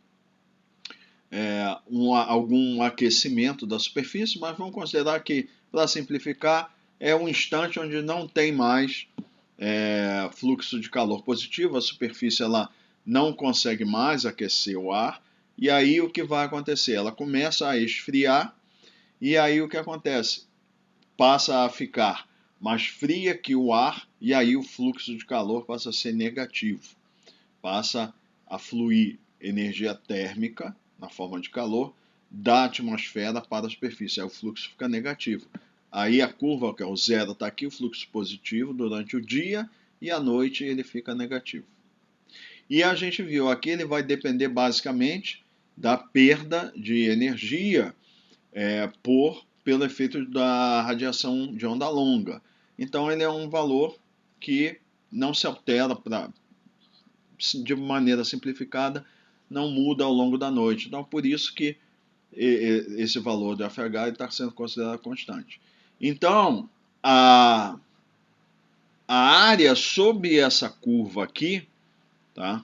algum aquecimento da superfície, mas vamos considerar que, para simplificar, é um instante onde não tem mais fluxo de calor positivo, a superfície ela não consegue mais aquecer o ar, e aí o que vai acontecer? Ela começa a esfriar, e aí o que acontece? Passa a ficar mais fria que o ar, e aí o fluxo de calor passa a ser negativo. Passa a fluir energia térmica, na forma de calor, da atmosfera para a superfície. Aí o fluxo fica negativo. Aí a curva, que é o zero, está aqui, o fluxo positivo durante o dia, e à noite ele fica negativo. E a gente viu aqui, ele vai depender basicamente da perda de energia pelo efeito da radiação de onda longa. Então ele é um valor que não se altera de maneira simplificada, não muda ao longo da noite. Então por isso que esse valor do FH está sendo considerado constante. Então a área sob essa curva aqui, tá,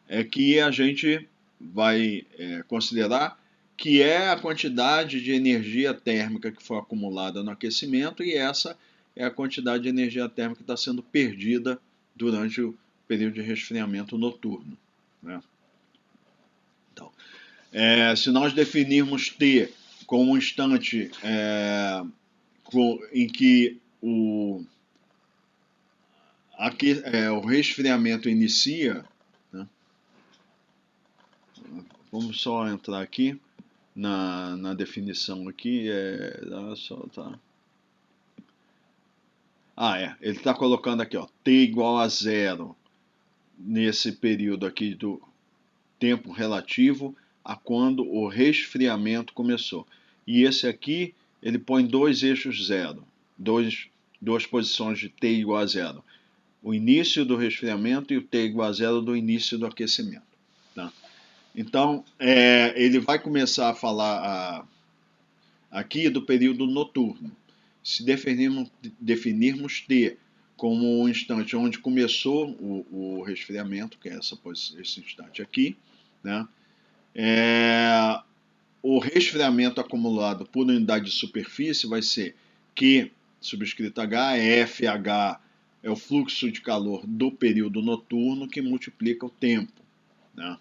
é que a gente vai considerar que é a quantidade de energia térmica que foi acumulada no aquecimento, e essa é a quantidade de energia térmica que está sendo perdida durante o período de resfriamento noturno. Né? Então, se nós definirmos T como um instante em que o resfriamento inicia, né? Vamos só entrar aqui na definição aqui, só, tá. Ele está colocando aqui, ó, T igual a zero nesse período aqui do tempo relativo a quando o resfriamento começou. E esse aqui, ele põe dois eixos zero, duas posições de T igual a zero. O início do resfriamento e o T igual a zero do início do aquecimento. Tá? Então, ele vai começar a falar aqui do período noturno. Se definirmos T como um instante onde começou o resfriamento, que é esse instante aqui, né? O resfriamento acumulado por unidade de superfície vai ser Q subscrito H, FH é o fluxo de calor do período noturno que multiplica o tempo, né?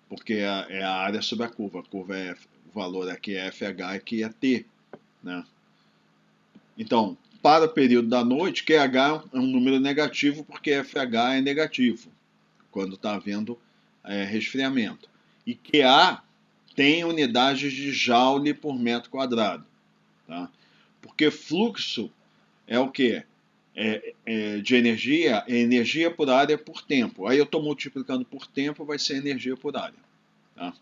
Porque é a área sobre a curva o valor aqui é FH e aqui é T, né? Então, para o período da noite, QH é um número negativo porque FH é negativo, quando está havendo resfriamento. E QA tem unidades de Joule por metro quadrado. Tá? Porque fluxo é o quê? De energia, é energia por área por tempo. Aí eu estou multiplicando por tempo, vai ser energia por área. Tá?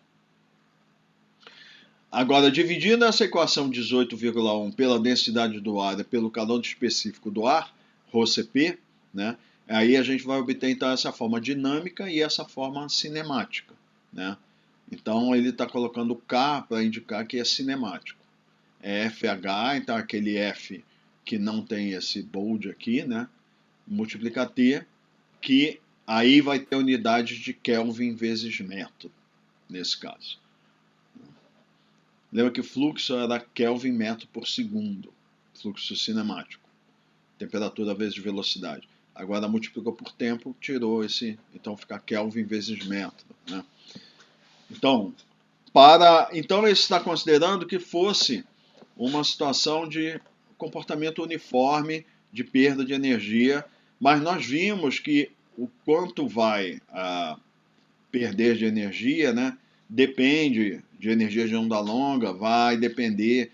Agora, dividindo essa equação 18,1 pela densidade do ar e pelo calor específico do ar, ρCp, né? Aí a gente vai obter então essa forma dinâmica e essa forma cinemática, né? Então ele está colocando K para indicar que é cinemático. É FH, então aquele F que não tem esse bold aqui, né? Multiplica T, que aí vai ter unidades de Kelvin vezes metro, nesse caso. Lembra que fluxo era Kelvin metro por segundo, fluxo cinemático, temperatura vezes velocidade. Agora multiplicou por tempo, tirou esse, então fica Kelvin vezes metro, né? Então, ele está considerando que fosse uma situação de comportamento uniforme de perda de energia, mas nós vimos que o quanto vai perder de energia, né, depende de energia de onda longa, vai depender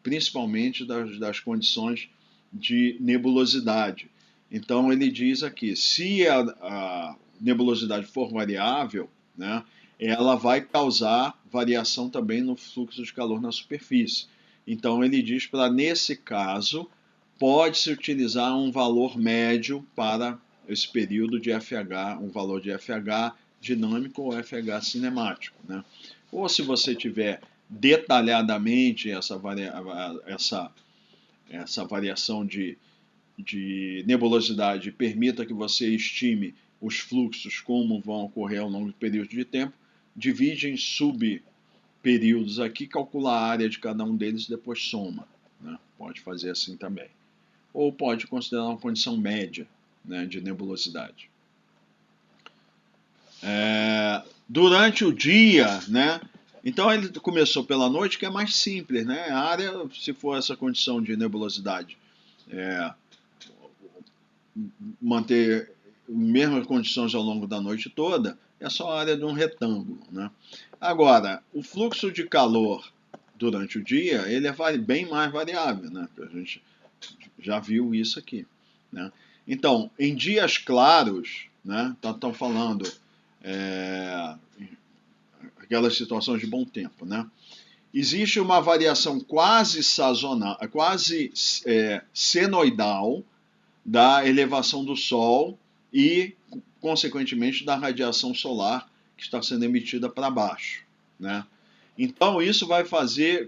principalmente das condições de nebulosidade. Então ele diz aqui, se a nebulosidade for variável, né, ela vai causar variação também no fluxo de calor na superfície. Então ele diz para, nesse caso, pode-se utilizar um valor médio para esse período de FH, um valor de FH dinâmico ou FH cinemático, né? Ou se você tiver detalhadamente essa variação de nebulosidade permita que você estime os fluxos como vão ocorrer ao longo do período de tempo, divide em subperíodos aqui, calcula a área de cada um deles e depois soma, né? Pode fazer assim também. Ou pode considerar uma condição média, né, de nebulosidade. Durante o dia, né? Então ele começou pela noite, que é mais simples, né? A área, se for essa condição de nebulosidade, manter mesmas condições ao longo da noite toda, é só a área de um retângulo, né? Agora, o fluxo de calor durante o dia, ele é bem mais variável, né? A gente já viu isso aqui, né? Então, em dias claros, né? Estão falando aquelas situações de bom tempo, né? Existe uma variação quase sazonal, quase senoidal da elevação do Sol e, consequentemente, da radiação solar que está sendo emitida para baixo, né? Então, isso vai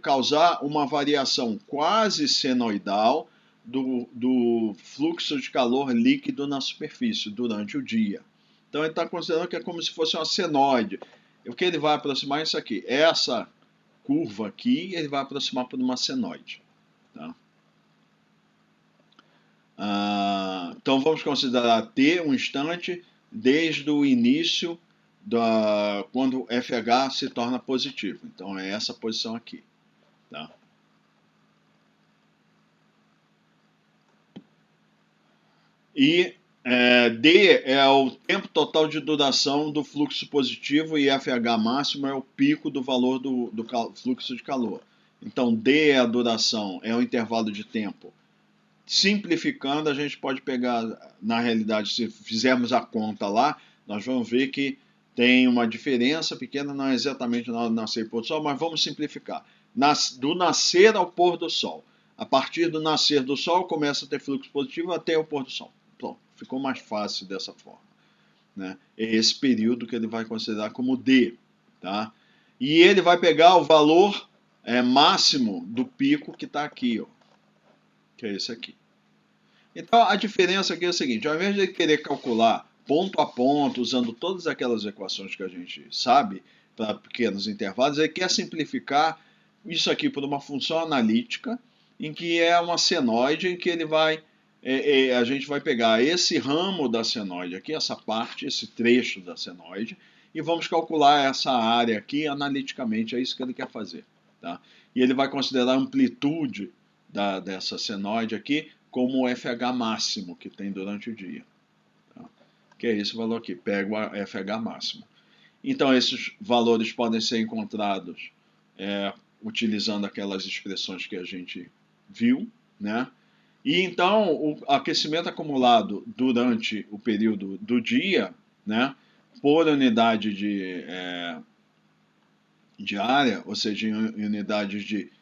causar uma variação quase senoidal do fluxo de calor líquido na superfície durante o dia. Então, ele está considerando que é como se fosse uma senoide. O que ele vai aproximar é isso aqui. Essa curva aqui, ele vai aproximar por uma senoide. Tá? Então, vamos considerar T um instante desde o início quando FH se torna positivo. Então, é essa posição aqui. Tá? E D é o tempo total de duração do fluxo positivo e FH máximo é o pico do valor do fluxo de calor. Então, D é a duração, é o intervalo de tempo. Simplificando, a gente pode pegar, na realidade, se fizermos a conta lá, nós vamos ver que tem uma diferença pequena, não é exatamente na hora do nascer e pôr do sol, mas vamos simplificar. Do nascer ao pôr do sol. A partir do nascer do sol, começa a ter fluxo positivo até o pôr do sol. Pronto, ficou mais fácil dessa forma, né? É esse período que ele vai considerar como D. Tá? E ele vai pegar o valor máximo do pico que está aqui, ó, que é esse aqui. Então, a diferença aqui é a seguinte, ao invés de querer calcular ponto a ponto, usando todas aquelas equações que a gente sabe, para pequenos intervalos, ele quer simplificar isso aqui por uma função analítica em que é uma senoide, em que ele vai, a gente vai pegar esse ramo da senoide aqui, essa parte, esse trecho da senoide, e vamos calcular essa área aqui analiticamente, é isso que ele quer fazer. Tá? E ele vai considerar a amplitude dessa senoide aqui como o FH máximo que tem durante o dia. Tá? Que é esse valor aqui, pego a FH máximo. Então, esses valores podem ser encontrados utilizando aquelas expressões que a gente viu, né? E então, o aquecimento acumulado durante o período do dia, né, por unidade de área, ou seja, em unidades de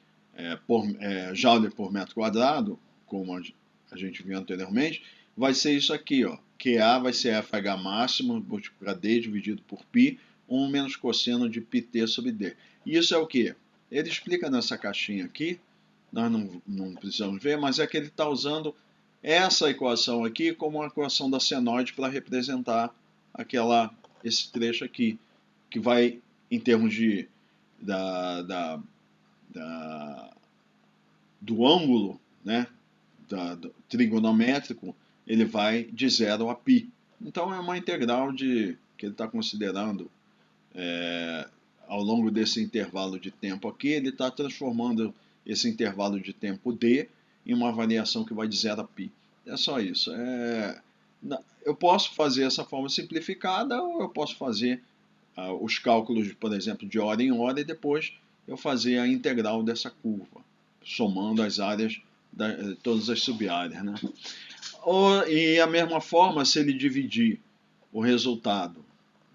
joule por metro quadrado, como a gente viu anteriormente, vai ser isso aqui, ó. QA vai ser FH máximo múltiplo por D dividido por π, 1 menos cosseno de πt sobre D. Isso é o que? Ele explica nessa caixinha aqui, nós não precisamos ver, mas é que ele está usando essa equação aqui como uma equação da senoide para representar esse trecho aqui, que vai, em termos do ângulo, né, do trigonométrico, ele vai de 0 a π. Então é uma integral que ele está considerando ao longo desse intervalo de tempo aqui, ele está transformando esse intervalo de tempo d em uma variação que vai de 0 a π. É só isso. Eu posso fazer essa forma simplificada ou eu posso fazer os cálculos, por exemplo, de hora em hora e depois eu fazer a integral dessa curva, somando as áreas, todas as sub-áreas. Né? E a mesma forma, se ele dividir o resultado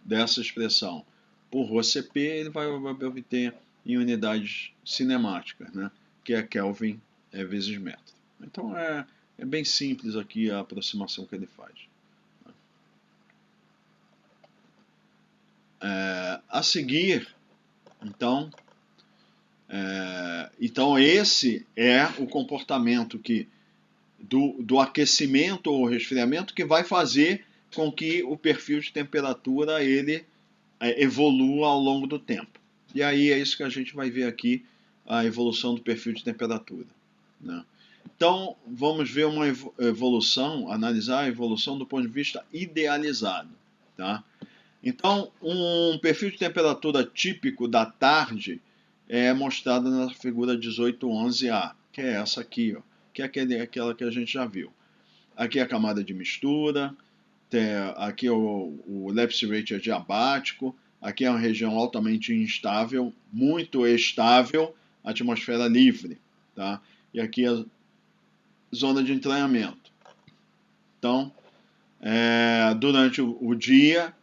dessa expressão por ρCp, ele vai obter em unidades cinemáticas, né? Que é Kelvin vezes metro. Então é bem simples aqui a aproximação que ele faz. A seguir, então esse é o comportamento do aquecimento ou resfriamento que vai fazer com que o perfil de temperatura ele evolua ao longo do tempo. E aí é isso que a gente vai ver aqui, a evolução do perfil de temperatura. Né? Então, vamos ver uma evolução, analisar a evolução do ponto de vista idealizado. Tá? Então, um perfil de temperatura típico da tarde é mostrado na figura 1811A, que é essa aqui, ó, que é aquela que a gente já viu. Aqui é a camada de mistura, aqui o lapse rate adiabático, aqui é uma região altamente instável, muito estável, atmosfera livre, tá? E aqui é a zona de entranhamento. Então, durante o dia,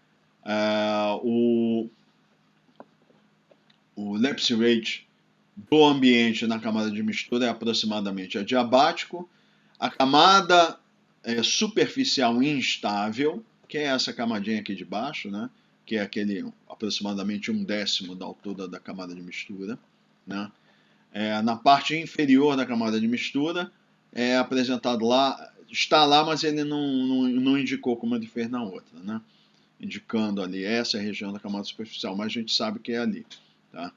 o lapse rate do ambiente na camada de mistura é aproximadamente adiabático. A camada superficial instável, que é essa camadinha aqui de baixo, né? Que é aproximadamente 1/10 da altura da camada de mistura. Né? Na parte inferior da camada de mistura é apresentado lá, está lá, mas ele não indicou como ele fez na outra, né? Indicando ali, essa é a região da camada superficial, mas a gente sabe que é ali. Tá?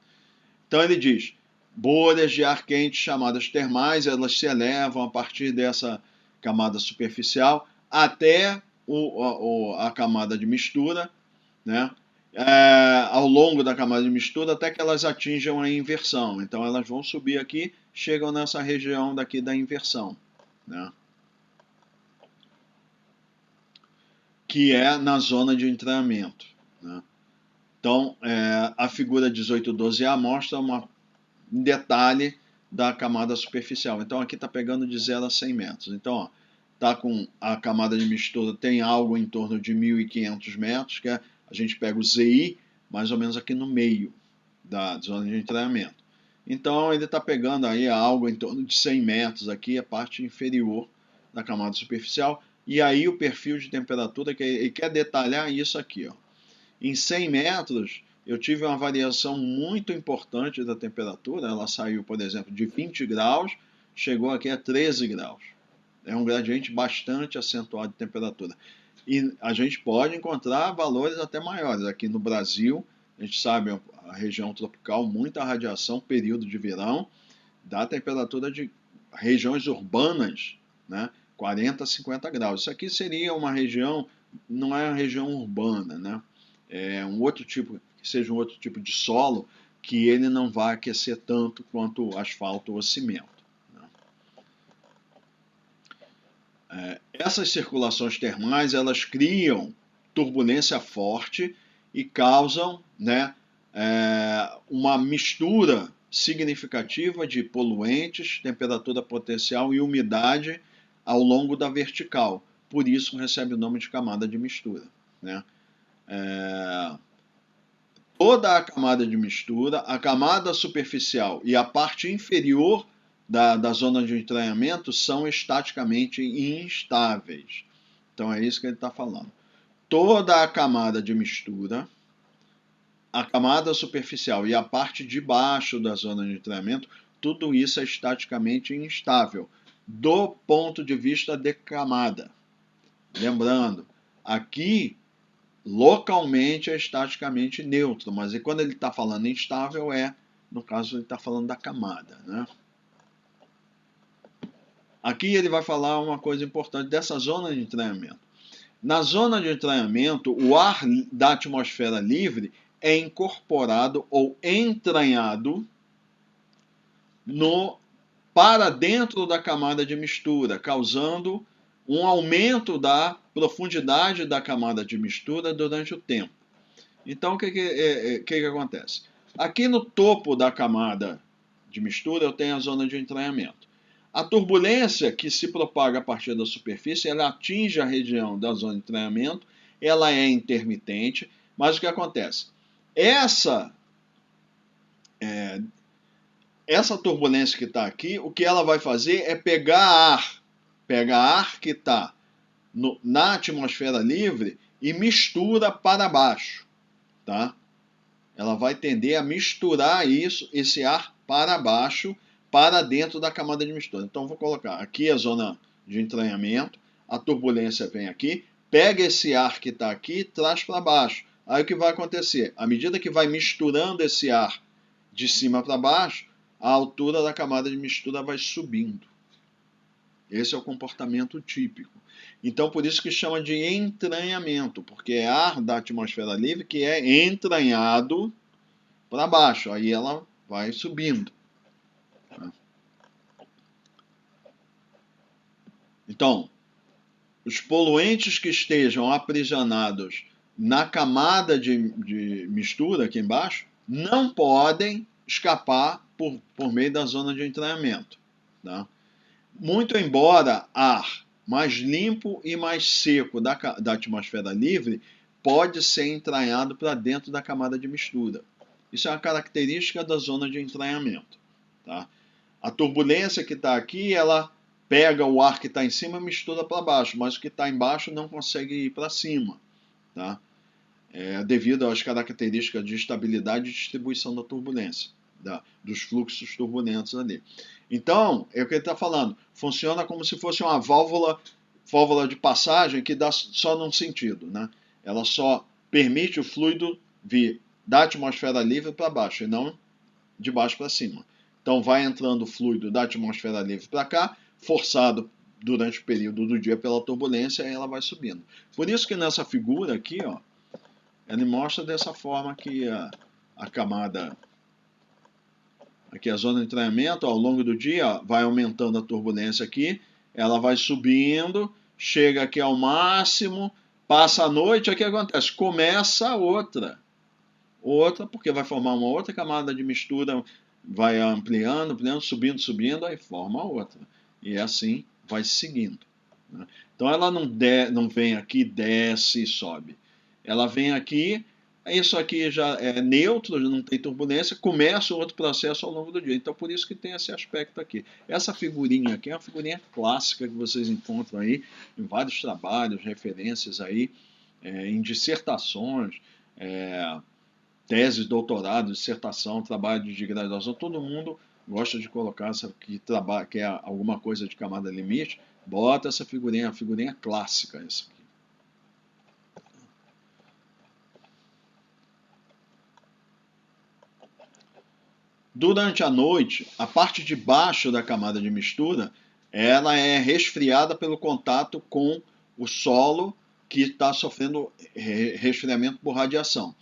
Então ele diz, bolhas de ar quente chamadas termais, elas se elevam a partir dessa camada superficial até a camada de mistura, né? Ao longo da camada de mistura até que elas atinjam a inversão. Então elas vão subir aqui, chegam nessa região daqui da inversão, né? Que é na zona de entranhamento. Né? Então, a figura 1812A mostra um detalhe da camada superficial. Então, aqui está pegando de 0 a 100 metros. Então, está com a camada de mistura, tem algo em torno de 1.500 metros, que a gente pega o ZI, mais ou menos aqui no meio da zona de entranhamento. Então, ele está pegando aí algo em torno de 100 metros aqui, a parte inferior da camada superficial, e aí o perfil de temperatura, que ele quer detalhar isso aqui, ó. Em 100 metros, eu tive uma variação muito importante da temperatura. Ela saiu, por exemplo, de 20 graus, chegou aqui a 13 graus. É um gradiente bastante acentuado de temperatura. E a gente pode encontrar valores até maiores. Aqui no Brasil, a gente sabe, a região tropical, muita radiação, período de verão, dá temperatura regiões urbanas, né, 40 a 50 graus. Isso aqui seria uma região, não é uma região urbana, né? É um outro tipo, que seja um outro tipo de solo, que ele não vai aquecer tanto quanto o asfalto ou cimento. Essas circulações termais, elas criam turbulência forte e causam, né, uma mistura significativa de poluentes, temperatura potencial e umidade ao longo da vertical. Por isso recebe o nome de camada de mistura, né? Toda a camada de mistura, a camada superficial e a parte inferior da zona de entranhamento são estaticamente instáveis. Então é isso que ele está falando. Toda a camada de mistura, a camada superficial e a parte de baixo da zona de entranhamento, tudo isso é estaticamente instável, do ponto de vista de camada. Lembrando, aqui localmente é estaticamente neutro, mas quando ele está falando instável no caso, ele está falando da camada, né? Aqui ele vai falar uma coisa importante dessa zona de entranhamento. Na zona de entranhamento, o ar da atmosfera livre é incorporado ou entranhado para dentro da camada de mistura, causando um aumento da profundidade da camada de mistura durante o tempo. Então, o que acontece? Aqui no topo da camada de mistura, eu tenho a zona de entranhamento. A turbulência que se propaga a partir da superfície, ela atinge a região da zona de entranhamento, ela é intermitente, mas o que acontece? Essa turbulência que está aqui, o que ela vai fazer é pegar ar que está na atmosfera livre e mistura para baixo, tá? Ela vai tender a misturar esse ar para baixo, para dentro da camada de mistura. Então, vou colocar aqui a zona de entranhamento, a turbulência vem aqui, pega esse ar que está aqui e traz para baixo. Aí o que vai acontecer? À medida que vai misturando esse ar de cima para baixo, a altura da camada de mistura vai subindo. Esse é o comportamento típico. Então, por isso que chama de entranhamento, porque é ar da atmosfera livre que é entranhado para baixo. Aí ela vai subindo. Então, os poluentes que estejam aprisionados na camada de mistura aqui embaixo não podem escapar por meio da zona de entranhamento. Tá? Muito embora ar mais limpo e mais seco da atmosfera livre pode ser entranhado para dentro da camada de mistura. Isso é uma característica da zona de entranhamento. Tá? A turbulência que está aqui, ela pega o ar que está em cima e mistura para baixo, mas o que está embaixo não consegue ir para cima. Tá? Devido às características de estabilidade e distribuição da turbulência, dos fluxos turbulentos ali. Então, é o que ele está falando, funciona como se fosse uma válvula de passagem que dá só num sentido. Né? Ela só permite o fluido vir da atmosfera livre para baixo, e não de baixo para cima. Então, vai entrando fluido da atmosfera livre para cá, forçado durante o período do dia pela turbulência, e ela vai subindo. Por isso que nessa figura aqui, ó, ele mostra dessa forma que a camada, aqui a zona de entranhamento, ao longo do dia, vai aumentando a turbulência aqui, ela vai subindo, chega aqui ao máximo, passa a noite, o que acontece? Começa outra, porque vai formar uma outra camada de mistura, vai ampliando, subindo, aí forma outra. E assim vai seguindo. Né? Então ela não vem aqui, desce e sobe. Ela vem aqui, isso aqui já é neutro, não tem turbulência, começa outro processo ao longo do dia. Então, por isso que tem esse aspecto aqui. Essa figurinha aqui é uma figurinha clássica que vocês encontram aí em vários trabalhos, referências aí, em dissertações, tese, doutorado, dissertação, trabalho de graduação. Todo mundo gosta de colocar que é alguma coisa de camada limite, bota essa figurinha, a figurinha clássica essa aqui. Durante a noite, a parte de baixo da camada de mistura, ela é resfriada pelo contato com o solo que está sofrendo resfriamento por radiação.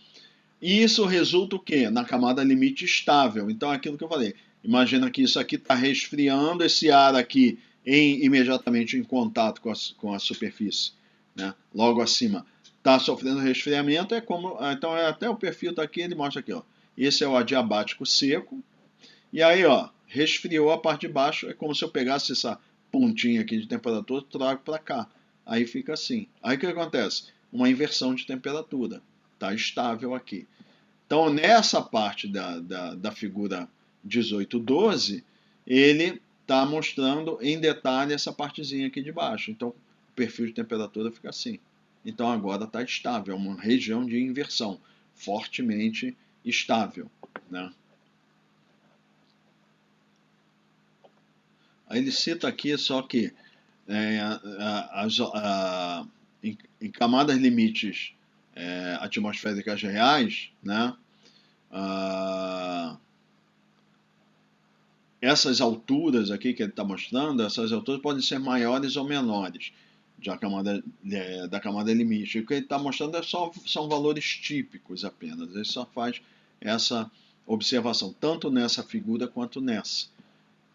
E isso resulta o quê? Na camada limite estável. Então, é aquilo que eu falei. Imagina que isso aqui está resfriando, esse ar aqui imediatamente em contato com a superfície, né? Logo acima, está sofrendo resfriamento. Então, até o perfil está aqui, ele mostra aqui, ó. Esse é o adiabático seco. E aí, ó, resfriou a parte de baixo. É como se eu pegasse essa pontinha aqui de temperatura e trago para cá. Aí fica assim. Aí o que acontece? Uma inversão de temperatura. Está estável aqui. Então, nessa parte da figura 1812, ele está mostrando em detalhe essa partezinha aqui de baixo. Então, o perfil de temperatura fica assim. Então, agora está estável, é uma região de inversão, fortemente estável, né? Aí ele cita aqui só que em camadas limites atmosféricas reais, né? Essas alturas aqui que ele está mostrando, essas alturas podem ser maiores ou menores da camada limite. O que ele está mostrando são valores típicos apenas. Ele só faz essa observação, tanto nessa figura quanto nessa,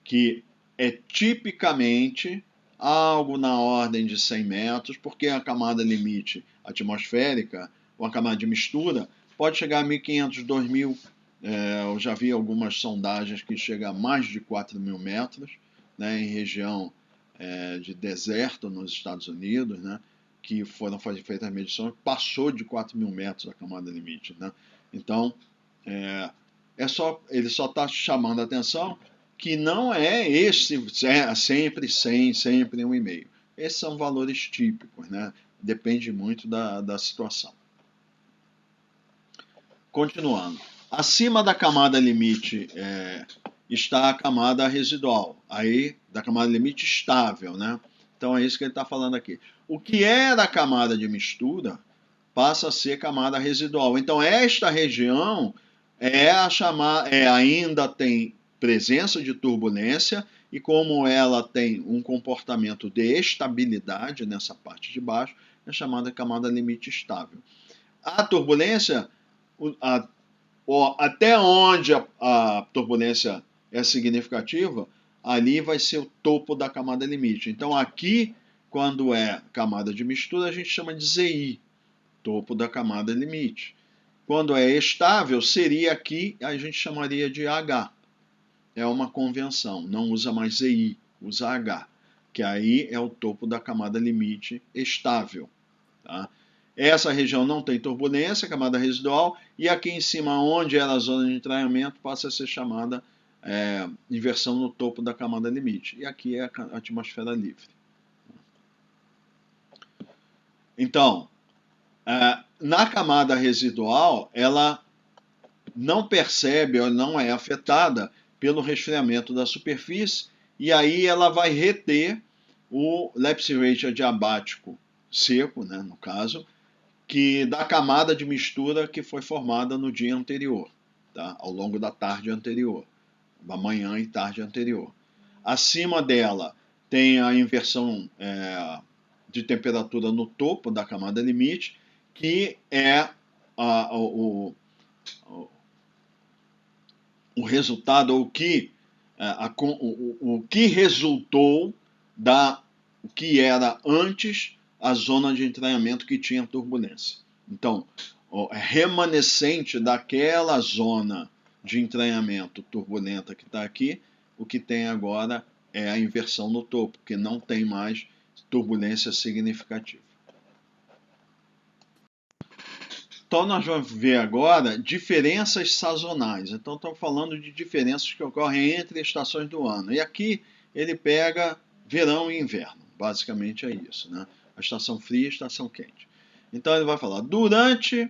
que é tipicamente algo na ordem de 100 metros, porque a camada limite atmosférica, ou a camada de mistura, pode chegar a 1.500, 2.000. Eu já vi algumas sondagens que chegam a mais de 4.000 metros, né, em região de deserto nos Estados Unidos, né, que foram feitas medições, passou de 4.000 metros a camada limite. Né? Então, ele só está chamando a atenção que não é sempre 100, sempre 1,5. Esses são valores típicos, né? Depende muito da situação. Continuando. Acima da camada limite está a camada residual, aí da camada limite estável, né? Então é isso que ele está falando aqui. O que era a camada de mistura passa a ser camada residual. Então esta região ainda tem presença de turbulência e como ela tem um comportamento de estabilidade nessa parte de baixo, é chamada camada limite estável. A turbulência, até onde a turbulência é significativa, ali vai ser o topo da camada limite. Então aqui, quando é camada de mistura, a gente chama de ZI, topo da camada limite. Quando é estável, seria aqui, a gente chamaria de H. É uma convenção, não usa mais ZI, usa H, que aí é o topo da camada limite estável. Tá? Essa região não tem turbulência, camada residual, e aqui em cima, onde era a zona de entranhamento, passa a ser chamada inversão no topo da camada limite. E aqui é a atmosfera livre. Então, na camada residual, ela não percebe ou não é afetada pelo resfriamento da superfície, e aí ela vai reter o lapse rate adiabático seco, né, no caso, que da camada de mistura que foi formada no dia anterior, tá, ao longo da tarde anterior, da manhã e tarde anterior. Acima dela tem a inversão de temperatura no topo da camada limite, que é o resultado, ou o que resultou o que era antes a zona de entranhamento que tinha turbulência. Então, remanescente daquela zona de entranhamento turbulenta que está aqui, o que tem agora é a inversão no topo, que não tem mais turbulência significativa. Então, nós vamos ver agora diferenças sazonais. Então, estamos falando de diferenças que ocorrem entre estações do ano. E aqui ele pega verão e inverno. Basicamente é isso, né? A estação fria e a estação quente. Então, ele vai falar durante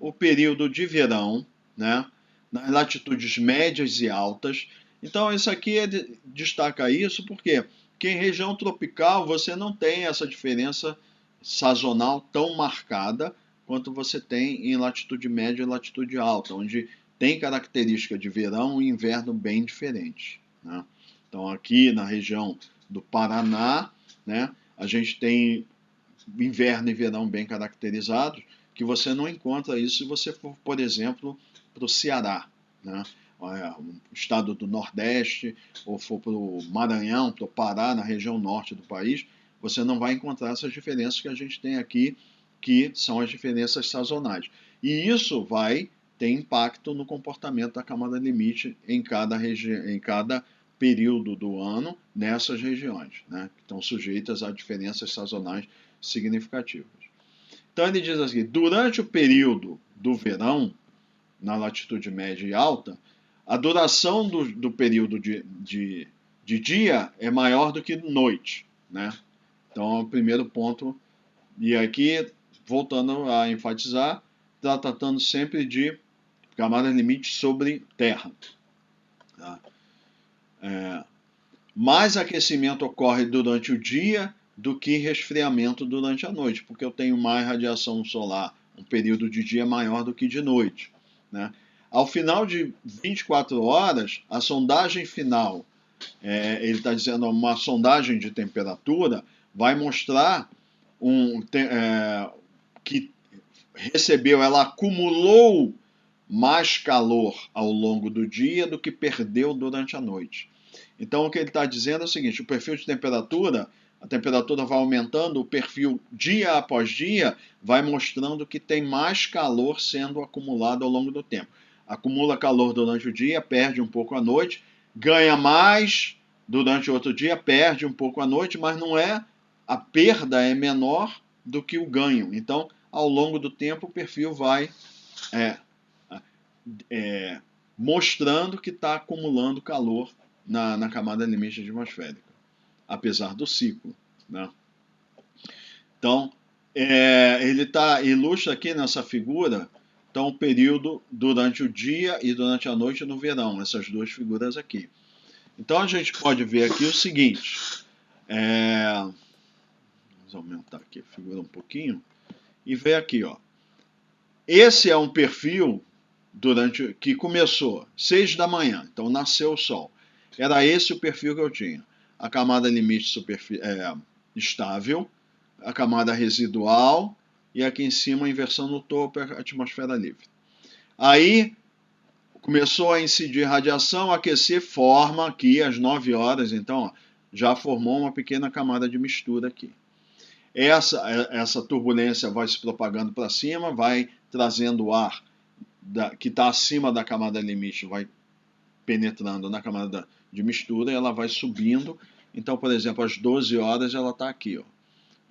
o período de verão, né? Nas latitudes médias e altas. Então, isso aqui destaca isso porque em região tropical você não tem essa diferença sazonal tão marcada quanto você tem em latitude média e latitude alta, onde tem característica de verão e inverno bem diferentes, né? Então, aqui na região do Paraná, né, a gente tem inverno e verão bem caracterizados, que você não encontra isso se você for, por exemplo, para o Ceará, né? O estado do Nordeste, ou for para o Maranhão, para o Pará, na região norte do país, você não vai encontrar essas diferenças que a gente tem aqui, que são as diferenças sazonais. E isso vai ter impacto no comportamento da camada limite em cada período do ano nessas regiões, né, que estão sujeitas a diferenças sazonais significativas. Então ele diz assim, durante o período do verão, na latitude média e alta, a duração do período de dia é maior do que noite, né? Então, é o primeiro ponto. E aqui, voltando a enfatizar, está tratando sempre de camada limite sobre terra. Tá? Mais aquecimento ocorre durante o dia do que resfriamento durante a noite, porque eu tenho mais radiação solar, um período de dia maior do que de noite, né? Ao final de 24 horas, a sondagem final, ele está dizendo uma sondagem de temperatura, vai mostrar que ela acumulou mais calor ao longo do dia do que perdeu durante a noite. Então, o que ele está dizendo é o seguinte: o perfil de temperatura, a temperatura vai aumentando, o perfil dia após dia vai mostrando que tem mais calor sendo acumulado ao longo do tempo. Acumula calor durante o dia, perde um pouco à noite, ganha mais durante o outro dia, perde um pouco à noite, mas não é, a perda é menor do que o ganho. Então, ao longo do tempo, o perfil vai mostrando que está acumulando calor na camada limite atmosférica, apesar do ciclo, né? Então, ele ilustra aqui nessa figura, então, o período durante o dia e durante a noite no verão, essas duas figuras aqui. Então, a gente pode ver aqui o seguinte, vamos aumentar aqui a figura um pouquinho, e ver aqui, ó. Esse é um perfil que começou 6 da manhã, então nasceu o Sol. Era esse o perfil que eu tinha. A camada limite estável, a camada residual e aqui em cima a inversão no topo, a atmosfera livre. Aí começou a incidir radiação, aquecer, forma aqui às 9 horas, então ó, já formou uma pequena camada de mistura aqui. Essa turbulência vai se propagando para cima, vai trazendo o ar que está acima da camada limite, vai penetrando na camada de mistura e ela vai subindo. Então, por exemplo, às 12 horas ela está aqui, ó.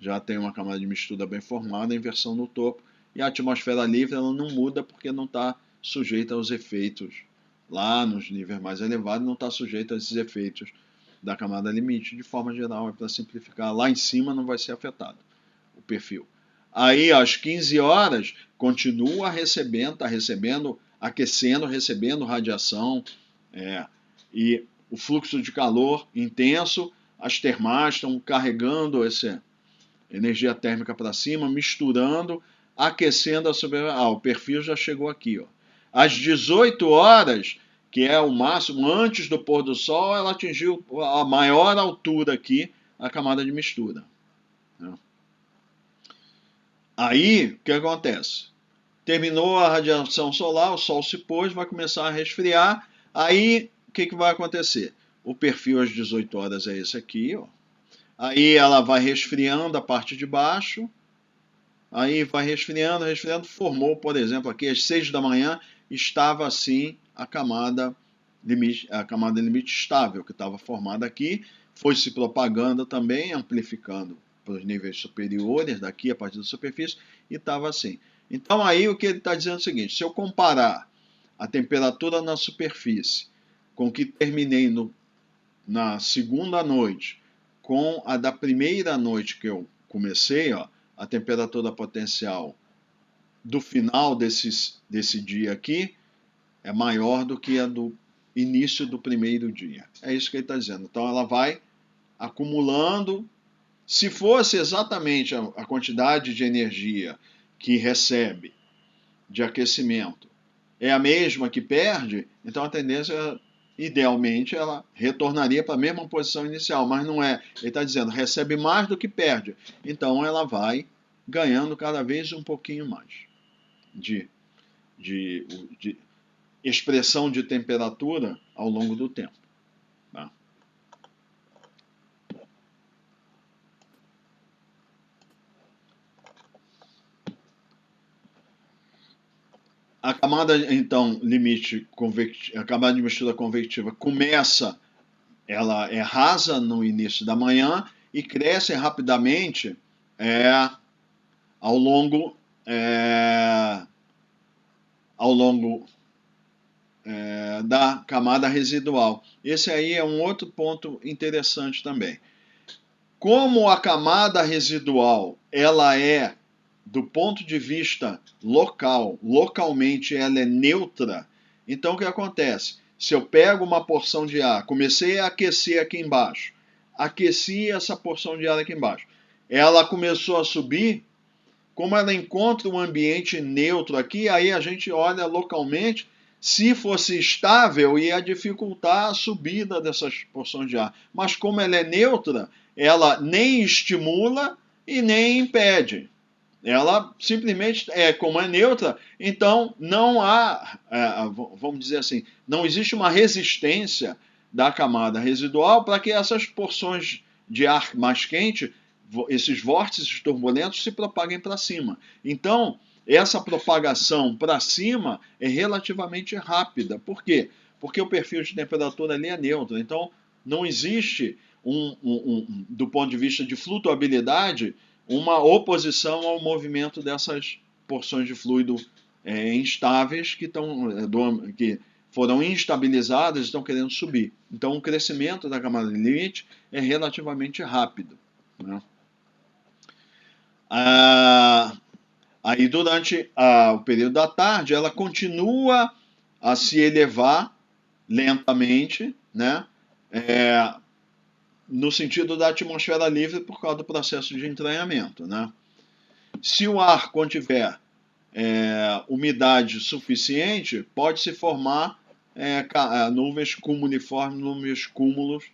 Já tem uma camada de mistura bem formada, inversão no topo, e a atmosfera livre ela não muda porque não está sujeita aos efeitos lá nos níveis mais elevados, não está sujeita a esses efeitos da camada limite. De forma geral, é para simplificar, lá em cima não vai ser afetado o perfil. Aí, às 15 horas, continua recebendo, está recebendo, aquecendo, recebendo radiação, e o fluxo de calor intenso, as termais estão carregando essa energia térmica para cima, misturando, aquecendo o perfil já chegou aqui, ó. Às 18 horas, que é o máximo, antes do pôr do sol, ela atingiu a maior altura aqui, a camada de mistura, né? Aí, o que acontece? Terminou a radiação solar, o sol se pôs, vai começar a resfriar. Aí, o que vai acontecer? O perfil às 18 horas é esse aqui, ó. Aí ela vai resfriando a parte de baixo. Aí vai resfriando, resfriando. Formou, por exemplo, aqui às 6 da manhã, estava assim a camada limite estável, que estava formada aqui. Foi se propagando também, amplificando para os níveis superiores, daqui a partir da superfície, e estava assim. Então aí o que ele está dizendo é o seguinte: se eu comparar a temperatura na superfície com o que terminei na segunda noite com a da primeira noite que eu comecei, ó, a temperatura potencial do final desse dia aqui é maior do que a do início do primeiro dia. É isso que ele está dizendo. Então ela vai acumulando. Se fosse exatamente a quantidade de energia que recebe de aquecimento é a mesma que perde, então a tendência, idealmente, ela retornaria para a mesma posição inicial, mas não é. Ele está dizendo, recebe mais do que perde. Então ela vai ganhando cada vez um pouquinho mais de expressão de temperatura ao longo do tempo. Tá? A camada, então, limite convectiva, a camada de mistura convectiva começa, ela é rasa no início da manhã e cresce rapidamente ao longo da camada residual. Esse aí é um outro ponto interessante também. Como a camada residual ela é, do ponto de vista localmente ela é neutra, então o que acontece? Se eu pego uma porção de ar, comecei a aquecer aqui embaixo, aqueci essa porção de ar aqui embaixo, ela começou a subir, como ela encontra um ambiente neutro aqui, aí a gente olha localmente, se fosse estável, ia dificultar a subida dessas porções de ar. Mas como ela é neutra, ela nem estimula e nem impede. Ela simplesmente, como é neutra, então não há, vamos dizer assim, não existe uma resistência da camada residual para que essas porções de ar mais quente, esses vórtices turbulentos, se propaguem para cima. Então, essa propagação para cima é relativamente rápida. Por quê? Porque o perfil de temperatura ali é neutro. Então, não existe, do ponto de vista de flutuabilidade, uma oposição ao movimento dessas porções de fluido instáveis que foram instabilizadas e estão querendo subir. Então, o crescimento da camada de limite é relativamente rápido. Né? Aí, durante o período da tarde, ela continua a se elevar lentamente, né? No sentido da atmosfera livre por causa do processo de entranhamento. Né? Se o ar contiver umidade suficiente, pode-se formar nuvens cumuliformes, nuvens cúmulos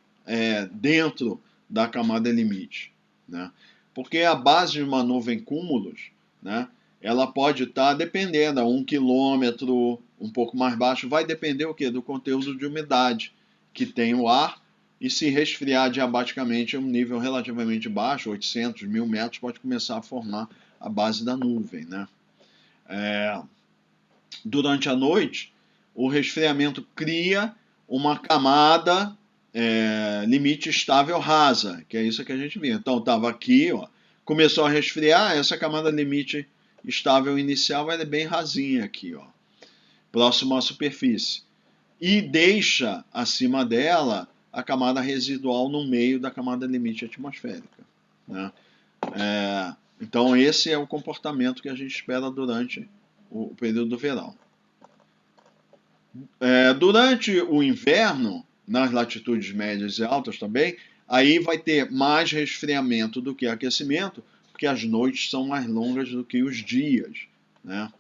dentro da camada limite. Né? Porque a base de uma nuvem cúmulos, né, ela pode estar dependendo a 1 quilômetro, um pouco mais baixo, vai depender o quê? Do conteúdo de umidade que tem o ar, e se resfriar diabaticamente a um nível relativamente baixo, 800, 1000 metros, pode começar a formar a base da nuvem. Né? Durante a noite, o resfriamento cria uma camada limite estável rasa, que é isso que a gente viu. Então, estava aqui, ó, começou a resfriar, essa camada limite estável inicial vai bem rasinha aqui, ó, próximo à superfície. E deixa acima dela a camada residual no meio da camada limite atmosférica. Né? Então, esse é o comportamento que a gente espera durante o período do verão. Durante o inverno, nas latitudes médias e altas também, aí vai ter mais resfriamento do que aquecimento, porque as noites são mais longas do que os dias. Né?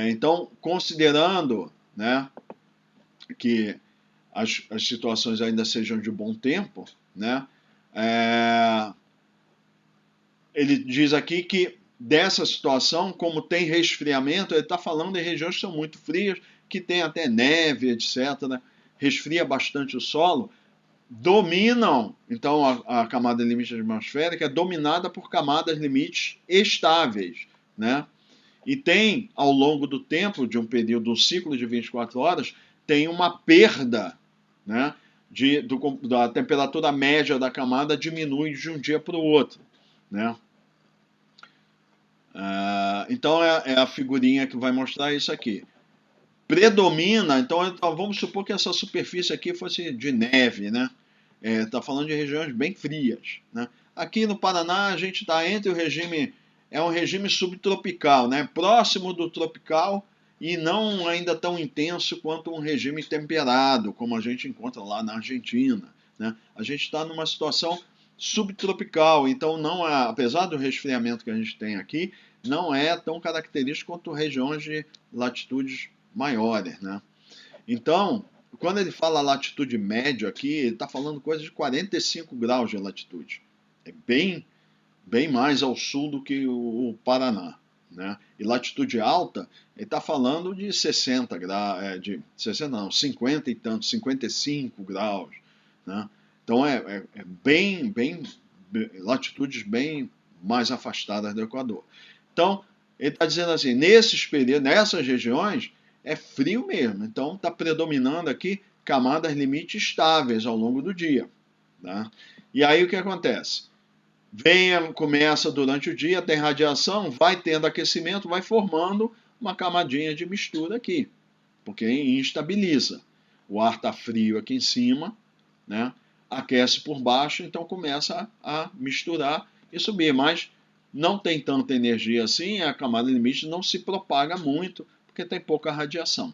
Então, considerando, né, que as situações ainda sejam de bom tempo, né, ele diz aqui que dessa situação, como tem resfriamento, ele está falando em regiões que são muito frias, que tem até neve, etc., né? Resfria bastante o solo, dominam, então a camada limite atmosférica é dominada por camadas limites estáveis, né? E tem, ao longo do tempo, de um período, um ciclo de 24 horas, tem uma perda, né? Da temperatura média da camada diminui de um dia para o outro, né? Então é a figurinha que vai mostrar isso aqui. Predomina, então vamos supor que essa superfície aqui fosse de neve, né? Está falando de regiões bem frias, né? Aqui no Paraná a gente está entre o regime, é um regime subtropical, né? Próximo do tropical e não ainda tão intenso quanto um regime temperado, como a gente encontra lá na Argentina, né? A gente está numa situação subtropical, então não apesar do resfriamento que a gente tem aqui, não é tão característico quanto regiões de latitudes maiores, né? Então, quando ele fala latitude média aqui, ele está falando coisa de 45 graus de latitude. É bem mais ao sul do que o Paraná, né? E latitude alta, ele está falando de 60 graus, de 60 não, 50 e tanto, 55 graus, né? Então bem latitudes bem mais afastadas do Equador. Então, ele está dizendo assim, nesses períodos, nessas regiões, é frio mesmo. Então, está predominando aqui camadas limite estáveis ao longo do dia. Tá? E aí o que acontece? Começa durante o dia, tem radiação, vai tendo aquecimento, vai formando uma camadinha de mistura aqui, porque instabiliza. O ar está frio aqui em cima, né? Aquece por baixo, então começa a misturar e subir. Mas não tem tanta energia assim, a camada limite não se propaga muito, porque tem pouca radiação.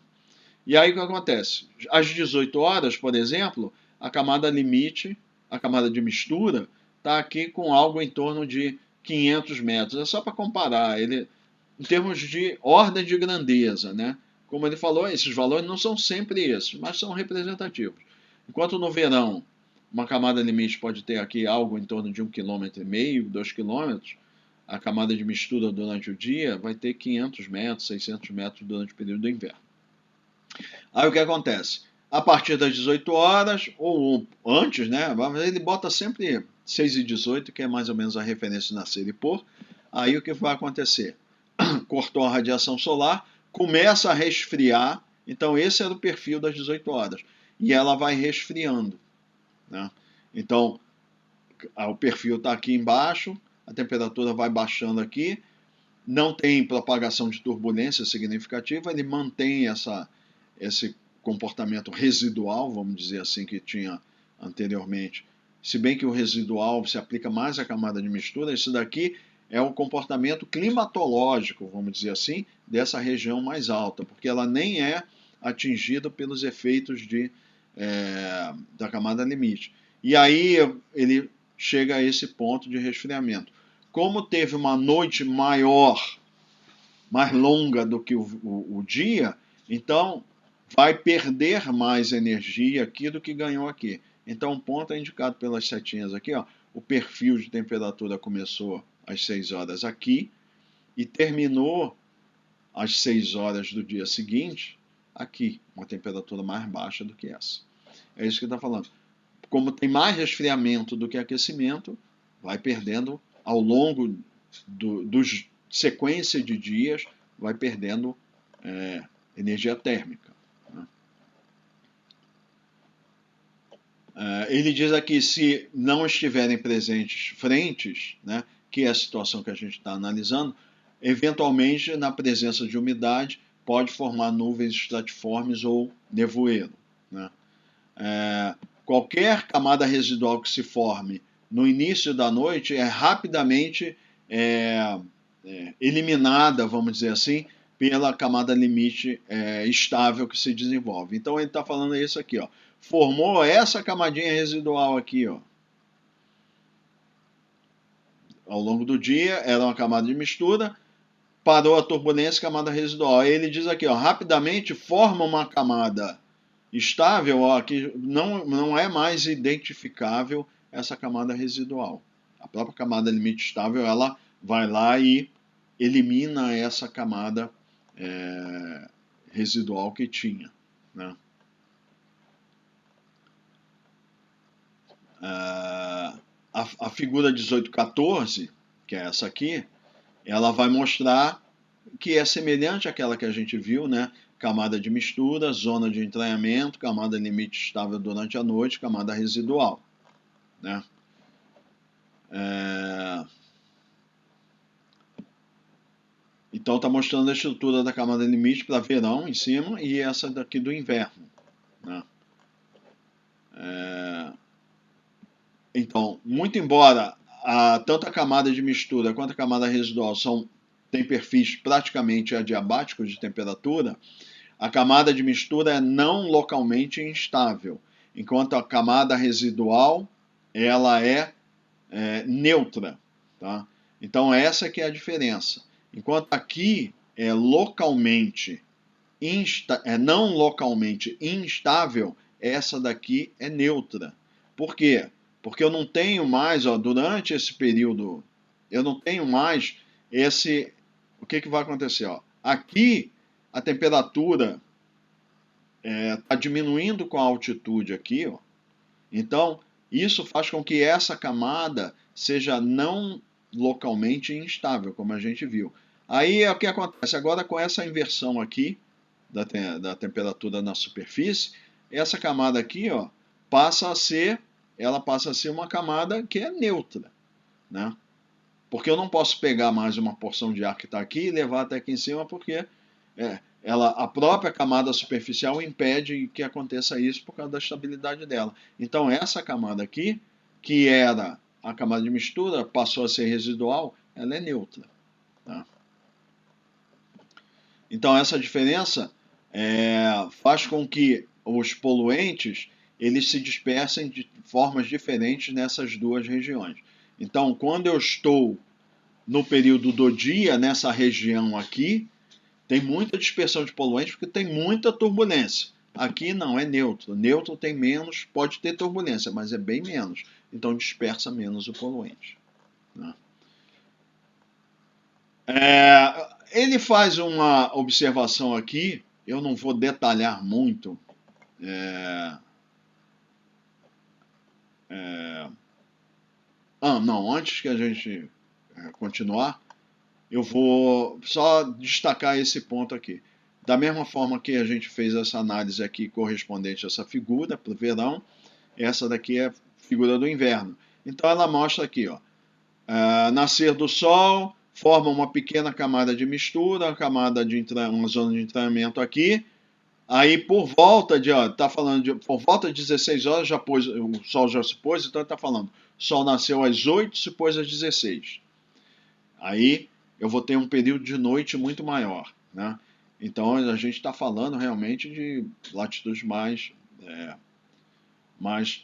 E aí o que acontece? Às 18 horas, por exemplo, a camada limite, a camada de mistura, está aqui com algo em torno de 500 metros. É só para comparar, ele, em termos de ordem de grandeza, né? Como ele falou, esses valores não são sempre esses, mas são representativos. Enquanto no verão, uma camada limite pode ter aqui algo em torno de 1,5 km, 2 km, a camada de mistura durante o dia vai ter 500 metros, 600 metros durante o período do inverno. Aí o que acontece? A partir das 18 horas, ou antes, né? Ele bota sempre 6h18, que é mais ou menos a referência de nascer e pôr. Aí o que vai acontecer? Cortou a radiação solar, começa a resfriar. Então, esse era o perfil das 18 horas. E ela vai resfriando. Né? Então, o perfil está aqui embaixo, a temperatura vai baixando aqui, não tem propagação de turbulência significativa, ele mantém esse comportamento residual, vamos dizer assim, que tinha anteriormente. Se bem que o residual se aplica mais à camada de mistura, esse daqui é o comportamento climatológico, vamos dizer assim, dessa região mais alta, porque ela nem é atingida pelos efeitos da camada limite. E aí ele chega a esse ponto de resfriamento. Como teve uma noite maior, mais longa do que o dia, então vai perder mais energia aqui do que ganhou aqui. Então, o ponto é indicado pelas setinhas aqui, ó. O perfil de temperatura começou às 6 horas aqui e terminou às 6 horas do dia seguinte aqui, uma temperatura mais baixa do que essa. É isso que está falando. Como tem mais resfriamento do que aquecimento, vai perdendo ao longo dos sequência de dias, vai perdendo energia térmica. Ele diz aqui, se não estiverem presentes frentes, né, que é a situação que a gente está analisando, eventualmente, na presença de umidade, pode formar nuvens estratiformes ou nevoeiro. Né? Qualquer camada residual que se forme no início da noite é rapidamente eliminada, vamos dizer assim, pela camada limite estável que se desenvolve. Então ele está falando isso aqui, ó. Formou essa camadinha residual aqui, ó. Ao longo do dia, era uma camada de mistura, parou a turbulência, camada residual. Aí ele diz aqui, ó, rapidamente forma uma camada estável, ó, que não é mais identificável essa camada residual. A própria camada limite estável, ela vai lá e elimina essa camada residual que tinha. Né? A figura 1814, que é essa aqui, ela vai mostrar que é semelhante àquela que a gente viu, né? Camada de mistura, zona de entranhamento, camada limite estável durante a noite, camada residual. Né? Então está mostrando a estrutura da camada limite para verão em cima e essa daqui do inverno. Né? Então, muito embora tanto a camada de mistura quanto a camada residual têm perfis praticamente adiabáticos de temperatura, a camada de mistura é não localmente instável, enquanto a camada residual ela é neutra. Tá? Então essa que é a diferença. Enquanto aqui é localmente não localmente instável, essa daqui é neutra. Por quê? Porque eu não tenho mais, ó, durante esse período, eu não tenho mais esse... O que vai acontecer? Ó? Aqui, a temperatura está diminuindo com a altitude aqui, ó. Então, isso faz com que essa camada seja não localmente instável, como a gente viu. Aí o que acontece? Agora, com essa inversão aqui da temperatura na superfície, essa camada aqui, ó, ela passa a ser uma camada que é neutra, né? Porque eu não posso pegar mais uma porção de ar que está aqui e levar até aqui em cima, porque a própria camada superficial impede que aconteça isso por causa da estabilidade dela. Então essa camada aqui, que era a camada de mistura, passou a ser residual, ela é neutra. Tá? Então essa diferença faz com que os poluentes eles se dispersem de formas diferentes nessas duas regiões. Então, quando eu estou no período do dia, nessa região aqui, tem muita dispersão de poluentes porque tem muita turbulência. Aqui não, é neutro. Neutro tem menos, pode ter turbulência, mas é bem menos. Então dispersa menos o poluente. Né? Ele faz uma observação aqui, eu não vou detalhar muito. Não, antes que a gente continuar, eu vou só destacar esse ponto aqui. Da mesma forma que a gente fez essa análise aqui correspondente a essa figura para o verão, essa daqui é a figura do inverno. Então ela mostra aqui, ó, nascer do Sol, forma uma pequena camada de mistura, uma zona de entranhamento aqui. Aí por volta de, por volta de 16 horas o Sol já se pôs, então está falando, o Sol nasceu às 8, se pôs às 16. Aí eu vou ter um período de noite muito maior, né? Então a gente está falando realmente de latitudes mais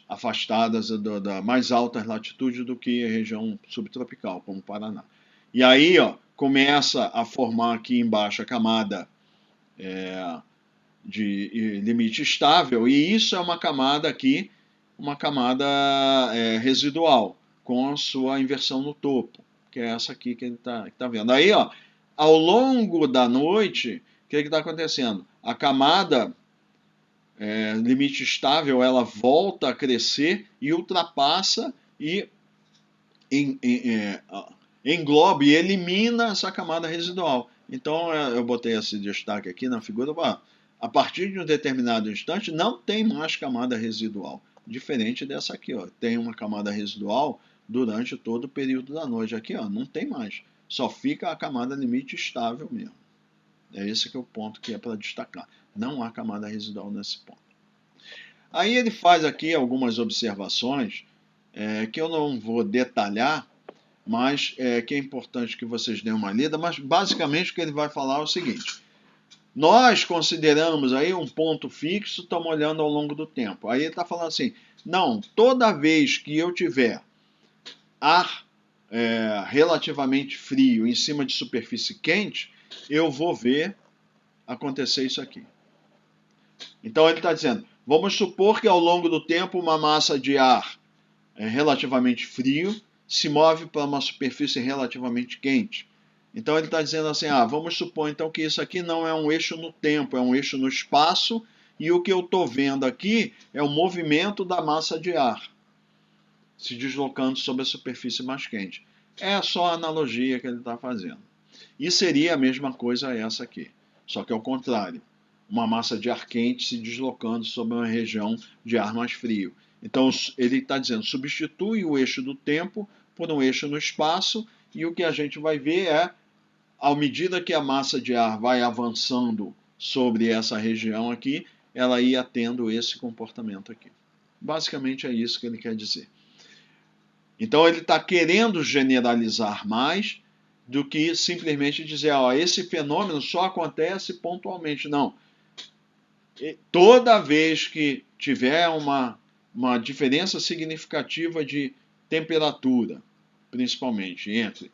afastadas, mais altas latitudes do que a região subtropical, como o Paraná. E aí, ó, começa a formar aqui embaixo a camada de limite estável, e isso é uma camada aqui, uma camada residual, com a sua inversão no topo, que é essa aqui que ele está vendo. Aí, ó, ao longo da noite, o que está acontecendo? A camada limite estável, ela volta a crescer e ultrapassa e engloba e elimina essa camada residual. Então eu botei esse destaque aqui na figura. A partir de um determinado instante não tem mais camada residual. Diferente dessa aqui, ó, tem uma camada residual durante todo o período da noite. Aqui, ó, não tem mais. Só fica a camada limite estável mesmo. É esse que é o ponto que é para destacar. Não há camada residual nesse ponto. Aí ele faz aqui algumas observações que eu não vou detalhar, mas que é importante que vocês deem uma lida. Mas basicamente o que ele vai falar é o seguinte: nós consideramos aí um ponto fixo, estamos olhando ao longo do tempo. Aí ele está falando assim, não, toda vez que eu tiver ar relativamente frio em cima de superfície quente, eu vou ver acontecer isso aqui. Então ele está dizendo, vamos supor que ao longo do tempo uma massa de ar relativamente frio se move para uma superfície relativamente quente. Então ele está dizendo assim, vamos supor então que isso aqui não é um eixo no tempo, é um eixo no espaço, e o que eu estou vendo aqui é o movimento da massa de ar se deslocando sobre a superfície mais quente. É só a analogia que ele está fazendo. E seria a mesma coisa essa aqui, só que ao contrário. Uma massa de ar quente se deslocando sobre uma região de ar mais frio. Então ele está dizendo, substitui o eixo do tempo por um eixo no espaço, e o que a gente vai ver é, à medida que a massa de ar vai avançando sobre essa região aqui, ela ia tendo esse comportamento aqui. Basicamente é isso que ele quer dizer. Então ele está querendo generalizar mais do que simplesmente dizer, esse fenômeno só acontece pontualmente. Não. Toda vez que tiver uma diferença significativa de temperatura, principalmente entre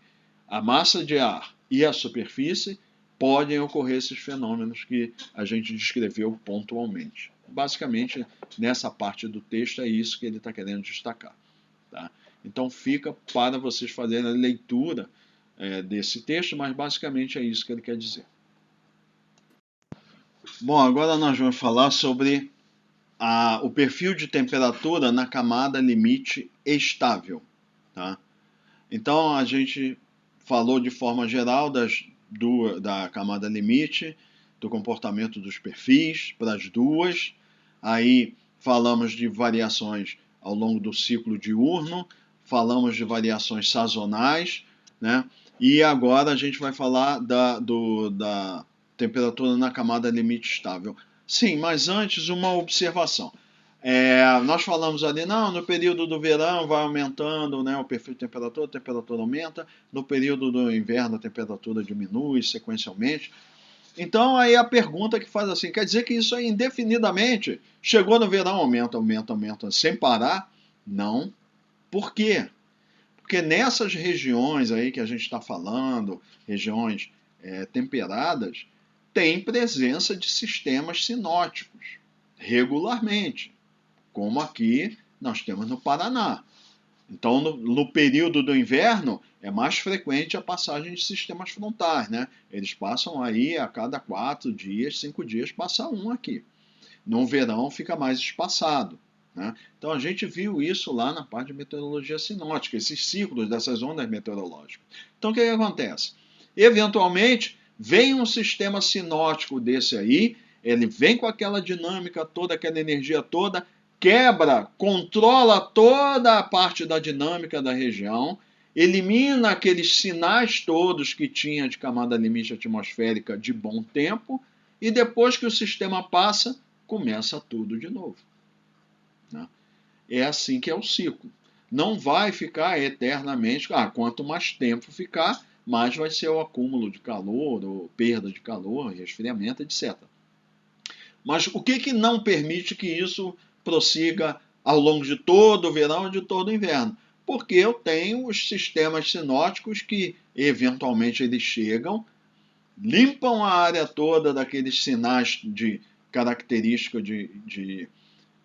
a massa de ar e a superfície, podem ocorrer esses fenômenos que a gente descreveu pontualmente. Basicamente, nessa parte do texto é isso que ele está querendo destacar. Tá? Então fica para vocês fazerem a leitura desse texto, mas basicamente é isso que ele quer dizer. Bom, agora nós vamos falar sobre o perfil de temperatura na camada limite estável. Tá? Então a gente falou de forma geral da camada limite, do comportamento dos perfis para as duas. Aí falamos de variações ao longo do ciclo diurno, falamos de variações sazonais, né? E agora a gente vai falar da temperatura na camada limite estável. Sim, mas antes uma observação. Nós falamos ali, não, no período do verão vai aumentando, né, o perfil de temperatura, a temperatura aumenta, no período do inverno a temperatura diminui sequencialmente. Então aí a pergunta que faz assim, quer dizer que isso aí indefinidamente, chegou no verão, aumenta, aumenta, aumenta, sem parar? Não. Por quê? Porque nessas regiões aí que a gente está falando, regiões temperadas, tem presença de sistemas sinóticos regularmente, como aqui nós temos no Paraná. Então, no período do inverno, é mais frequente a passagem de sistemas frontais, né? Eles passam aí a cada 4 dias, 5 dias, passa um aqui. No verão fica mais espaçado, né? Então, a gente viu isso lá na parte de meteorologia sinótica, esses ciclos dessas ondas meteorológicas. Então, o que acontece? Eventualmente, vem um sistema sinótico desse aí, ele vem com aquela dinâmica toda, aquela energia toda, quebra, controla toda a parte da dinâmica da região, elimina aqueles sinais todos que tinha de camada limite atmosférica de bom tempo, e depois que o sistema passa, começa tudo de novo. Né? É assim que é o ciclo. Não vai ficar eternamente, quanto mais tempo ficar, mais vai ser o acúmulo de calor, ou perda de calor, resfriamento, etc. Mas o que não permite que isso prossiga ao longo de todo o verão e de todo o inverno? Porque eu tenho os sistemas sinóticos que, eventualmente, eles chegam, limpam a área toda daqueles sinais de característica de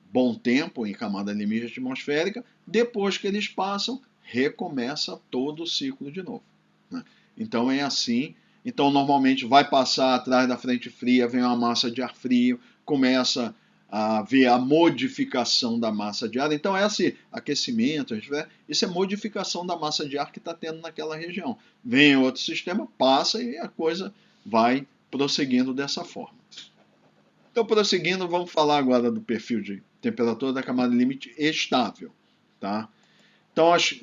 bom tempo em camada limite atmosférica, depois que eles passam, recomeça todo o ciclo de novo. Né? Então é assim. Então normalmente vai passar atrás da frente fria, vem uma massa de ar frio, começa a ver a modificação da massa de ar. Então esse aquecimento, isso é modificação da massa de ar que está tendo naquela região. Vem outro sistema, passa e a coisa vai prosseguindo dessa forma. Então, prosseguindo, vamos falar agora do perfil de temperatura da camada limite estável. Tá? Então, as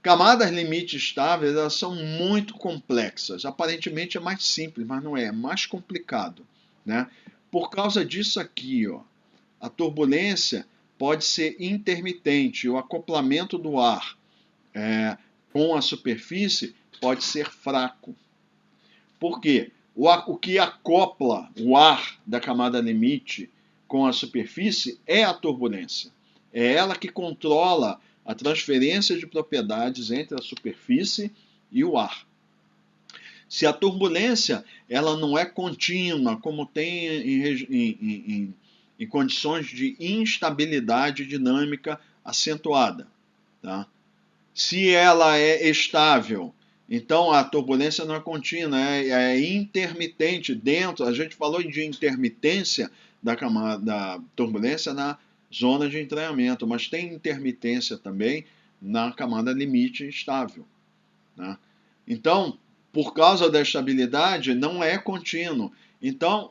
camadas limite estáveis elas são muito complexas. Aparentemente é mais simples, mas não é. É mais complicado. Né? Por causa disso aqui, ó, a turbulência pode ser intermitente. O acoplamento do ar com a superfície pode ser fraco. Por quê? O que acopla o ar da camada limite com a superfície é a turbulência. É ela que controla a transferência de propriedades entre a superfície e o ar. Se a turbulência ela não é contínua, como tem em condições de instabilidade dinâmica acentuada, tá? Se ela é estável, então a turbulência não é contínua, é intermitente dentro. A gente falou de intermitência da turbulência na zona de entranhamento, mas tem intermitência também na camada limite estável. Né? Então, por causa da estabilidade, não é contínuo. Então,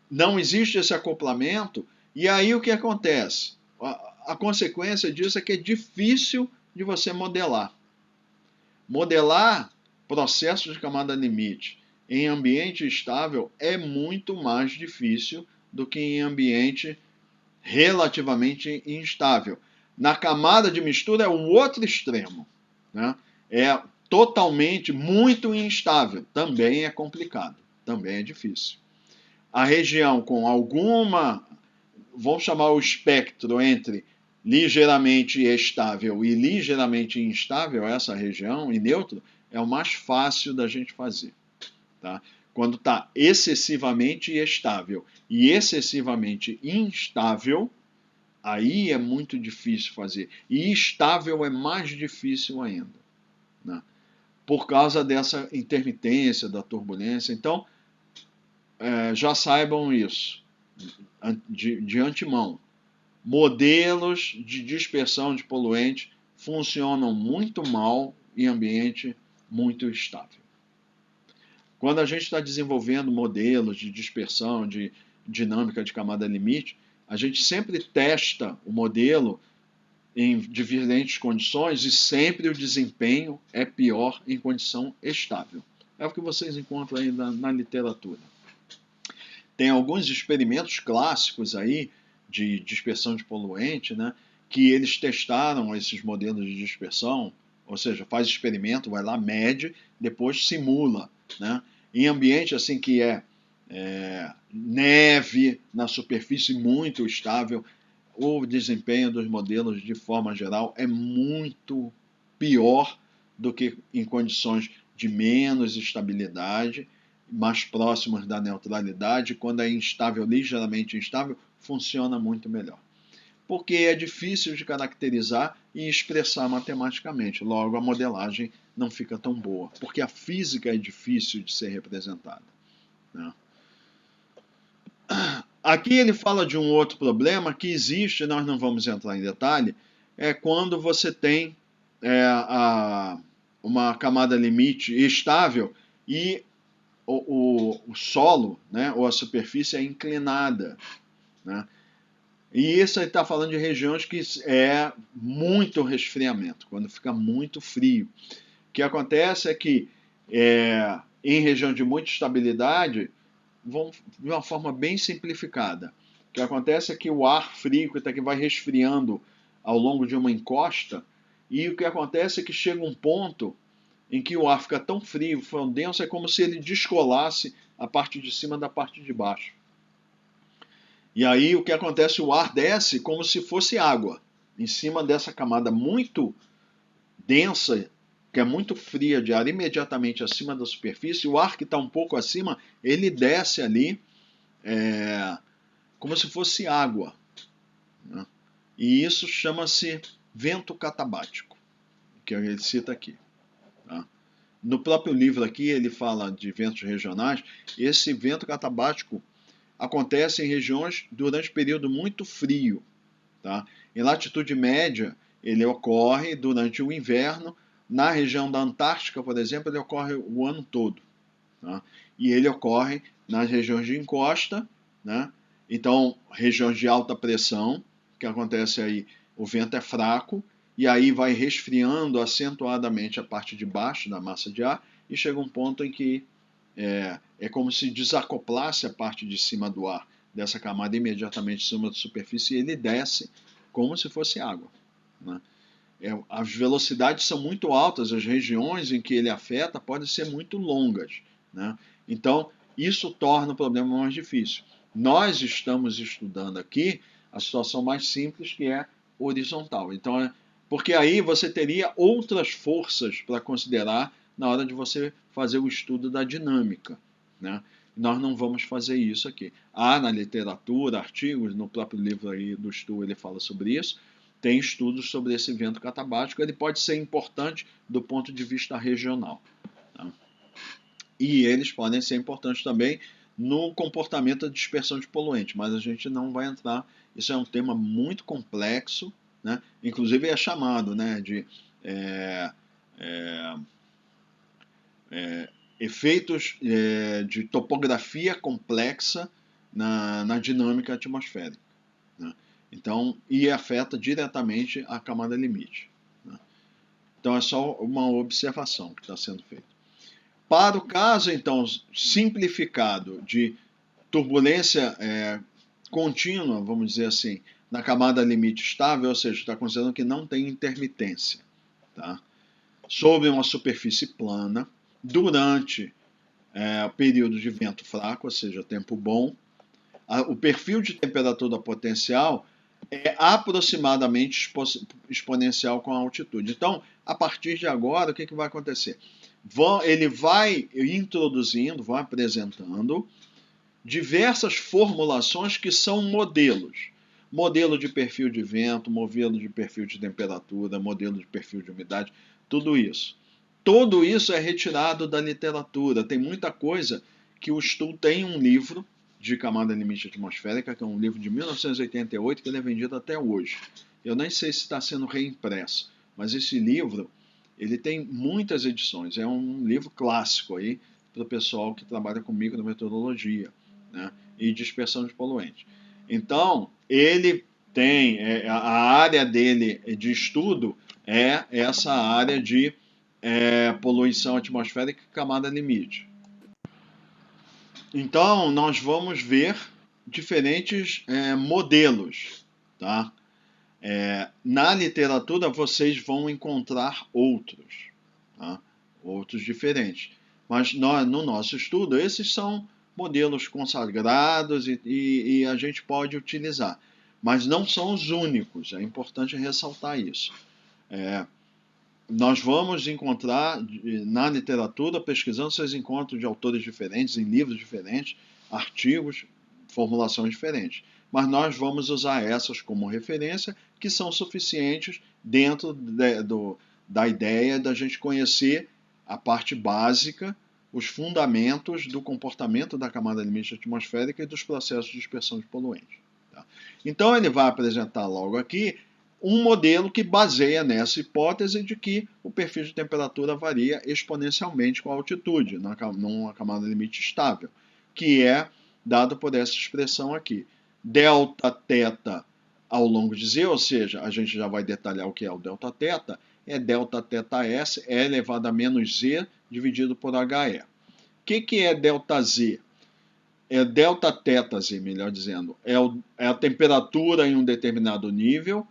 não existe esse acoplamento, e aí o que acontece? A consequência disso é que é difícil de você modelar. Modelar processos de camada limite em ambiente estável é muito mais difícil do que em ambiente relativamente instável. Na camada de mistura é o outro extremo. Né? É totalmente muito instável. Também é complicado. Também é difícil. A região com alguma, vamos chamar o espectro entre ligeiramente estável e ligeiramente instável, essa região, e neutro, é o mais fácil da gente fazer. Tá? Quando está excessivamente estável e excessivamente instável, aí é muito difícil fazer. E estável é mais difícil ainda, né? Por causa dessa intermitência, da turbulência. Então, já saibam isso de antemão. Modelos de dispersão de poluentes funcionam muito mal em ambiente muito estável. Quando a gente está desenvolvendo modelos de dispersão, de dinâmica de camada limite, a gente sempre testa o modelo em diferentes condições e sempre o desempenho é pior em condição estável. É o que vocês encontram aí na literatura. Tem alguns experimentos clássicos aí de dispersão de poluente, né, que eles testaram esses modelos de dispersão, ou seja, faz experimento, vai lá, mede, depois simula, né, em ambiente assim que neve na superfície muito estável, o desempenho dos modelos, de forma geral, é muito pior do que em condições de menos estabilidade, mais próximas da neutralidade. Quando é instável, ligeiramente instável, funciona muito melhor. Porque é difícil de caracterizar e expressar matematicamente. Logo, a modelagem não fica tão boa, porque a física é difícil de ser representada, né? Aqui ele fala de um outro problema que existe, nós não vamos entrar em detalhe, é quando você tem uma camada limite estável e o solo, né, ou a superfície é inclinada, né? E isso está falando de regiões que é muito resfriamento, quando fica muito frio. O que acontece é que em região de muita estabilidade, de uma forma bem simplificada, o que acontece é que o ar frio que está aqui vai resfriando ao longo de uma encosta, e o que acontece é que chega um ponto em que o ar fica tão frio, tão denso, é como se ele descolasse a parte de cima da parte de baixo. E aí o que acontece? O ar desce como se fosse água, em cima dessa camada muito densa, que é muito fria de ar, imediatamente acima da superfície. O ar que está um pouco acima, ele desce ali como se fosse água, né? E isso chama-se vento catabático, que ele cita aqui, tá? No próprio livro aqui ele fala de ventos regionais. Esse vento catabático acontece em regiões durante período muito frio, tá? Em latitude média ele ocorre durante o inverno. Na região da Antártica, por exemplo, ele ocorre o ano todo, tá? E ele ocorre nas regiões de encosta, né? Então, regiões de alta pressão, que acontece aí, o vento é fraco, e aí vai resfriando acentuadamente a parte de baixo da massa de ar, e chega um ponto em que é como se desacoplasse a parte de cima do ar dessa camada imediatamente em cima da superfície, e ele desce como se fosse água, né? As velocidades são muito altas, as regiões em que ele afeta podem ser muito longas, né? Então, isso torna o problema mais difícil. Nós estamos estudando aqui a situação mais simples, que é horizontal. Então, porque aí você teria outras forças para considerar na hora de você fazer o estudo da dinâmica, né? Nós não vamos fazer isso aqui. Há na literatura artigos, no próprio livro aí do Stuhl ele fala sobre isso. Tem estudos sobre esse vento catabático. Ele pode ser importante do ponto de vista regional, tá? E eles podem ser importantes também no comportamento da dispersão de poluentes, mas a gente não vai entrar. Isso é um tema muito complexo, né? Inclusive é chamado, né, de efeitos de topografia complexa na dinâmica atmosférica, né? Então, e afeta diretamente a camada limite, né? Então é só uma observação que está sendo feita. Para o caso, então, simplificado de turbulência contínua, vamos dizer assim, na camada limite estável, ou seja, está considerando que não tem intermitência, tá? Sobre uma superfície plana, durante o período de vento fraco, ou seja, tempo bom, o perfil de temperatura potencial é aproximadamente exponencial com a altitude. Então, a partir de agora, o que vai acontecer? Ele vai introduzindo, vai apresentando diversas formulações que são modelos. Modelo de perfil de vento, modelo de perfil de temperatura, modelo de perfil de umidade, tudo isso. Tudo isso é retirado da literatura. Tem muita coisa que o Stuhl tem um livro de camada limite atmosférica, que é um livro de 1988, que ele é vendido até hoje. Eu nem sei se está sendo reimpresso, mas esse livro ele tem muitas edições. É um livro clássico aí para o pessoal que trabalha com micrometeorologia, né, e dispersão de poluentes. Então, ele tem, a área dele de estudo é essa área de poluição atmosférica e camada limite. Então, nós vamos ver diferentes modelos, tá? Na literatura, vocês vão encontrar outros, tá? Outros diferentes. Mas no nosso estudo, esses são modelos consagrados e a gente pode utilizar. Mas não são os únicos, é importante ressaltar isso. Nós vamos encontrar na literatura, pesquisando, vocês encontram de autores diferentes, em livros diferentes, artigos, formulações diferentes. Mas nós vamos usar essas como referência, que são suficientes dentro da ideia da gente conhecer a parte básica, os fundamentos do comportamento da camada limite atmosférica e dos processos de dispersão de poluentes. Tá? Então ele vai apresentar logo aqui um modelo que baseia nessa hipótese de que o perfil de temperatura varia exponencialmente com a altitude, numa camada limite estável, que é dado por essa expressão aqui. Delta θ ao longo de Z, ou seja, a gente já vai detalhar o que é o delta θ, é delta θS, E elevado a menos Z, dividido por HE. O que é delta Z? É delta θZ, melhor dizendo. É a temperatura em um determinado nível,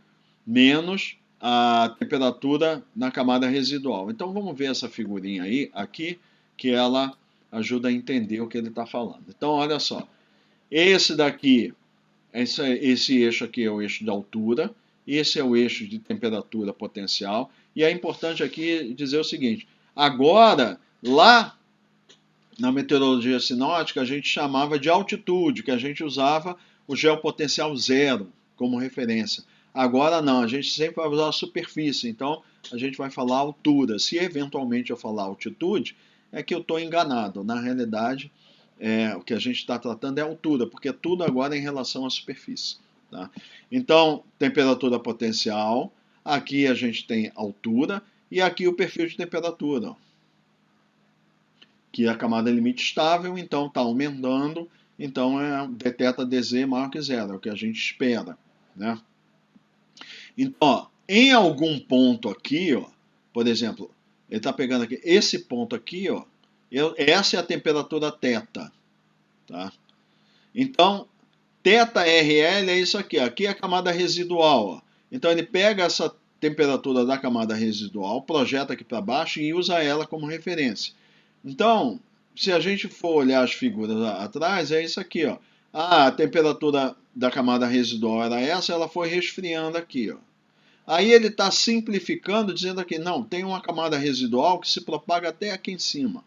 menos a temperatura na camada residual. Então vamos ver essa figurinha aí, aqui, que ela ajuda a entender o que ele está falando. Então olha só, esse daqui, esse eixo aqui é o eixo de altura, esse é o eixo de temperatura potencial, e é importante aqui dizer o seguinte, agora, lá na meteorologia sinótica, a gente chamava de altitude, que a gente usava o geopotencial zero como referência. Agora não, a gente sempre vai usar a superfície, então a gente vai falar altura. Se eventualmente eu falar altitude, é que eu estou enganado. Na realidade, o que a gente está tratando é altura, porque tudo agora é em relação à superfície. Tá? Então, temperatura potencial, aqui a gente tem altura, e aqui o perfil de temperatura, que é a camada limite estável, então está aumentando, então detecta DZ maior que zero, é o que a gente espera, né? Então, ó, em algum ponto aqui, ó, por exemplo, ele está pegando aqui, esse ponto aqui, ó, essa é a temperatura θ, tá? Então, θRL é isso aqui, aqui é a camada residual, ó. Então ele pega essa temperatura da camada residual, projeta aqui para baixo e usa ela como referência. Então, se a gente for olhar as figuras atrás, é isso aqui, ó. A temperatura da camada residual era essa, ela foi resfriando aqui, ó. Aí ele está simplificando, dizendo aqui, não, tem uma camada residual que se propaga até aqui em cima.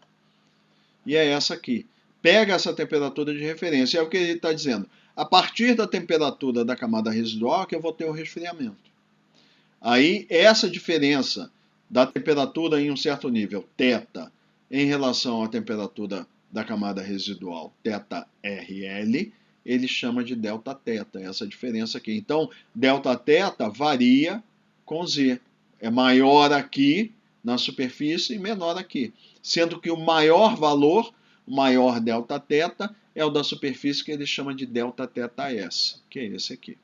E é essa aqui. Pega essa temperatura de referência. É o que ele está dizendo. A partir da temperatura da camada residual que eu vou ter o resfriamento. Aí, essa diferença da temperatura em um certo nível, θ, em relação à temperatura da camada residual, θRL, ele chama de delta θ, essa diferença aqui. Então, delta θ varia com Z. É maior aqui na superfície e menor aqui. Sendo que o maior valor, o maior delta θ, é o da superfície, que ele chama de delta θS, que é esse aqui.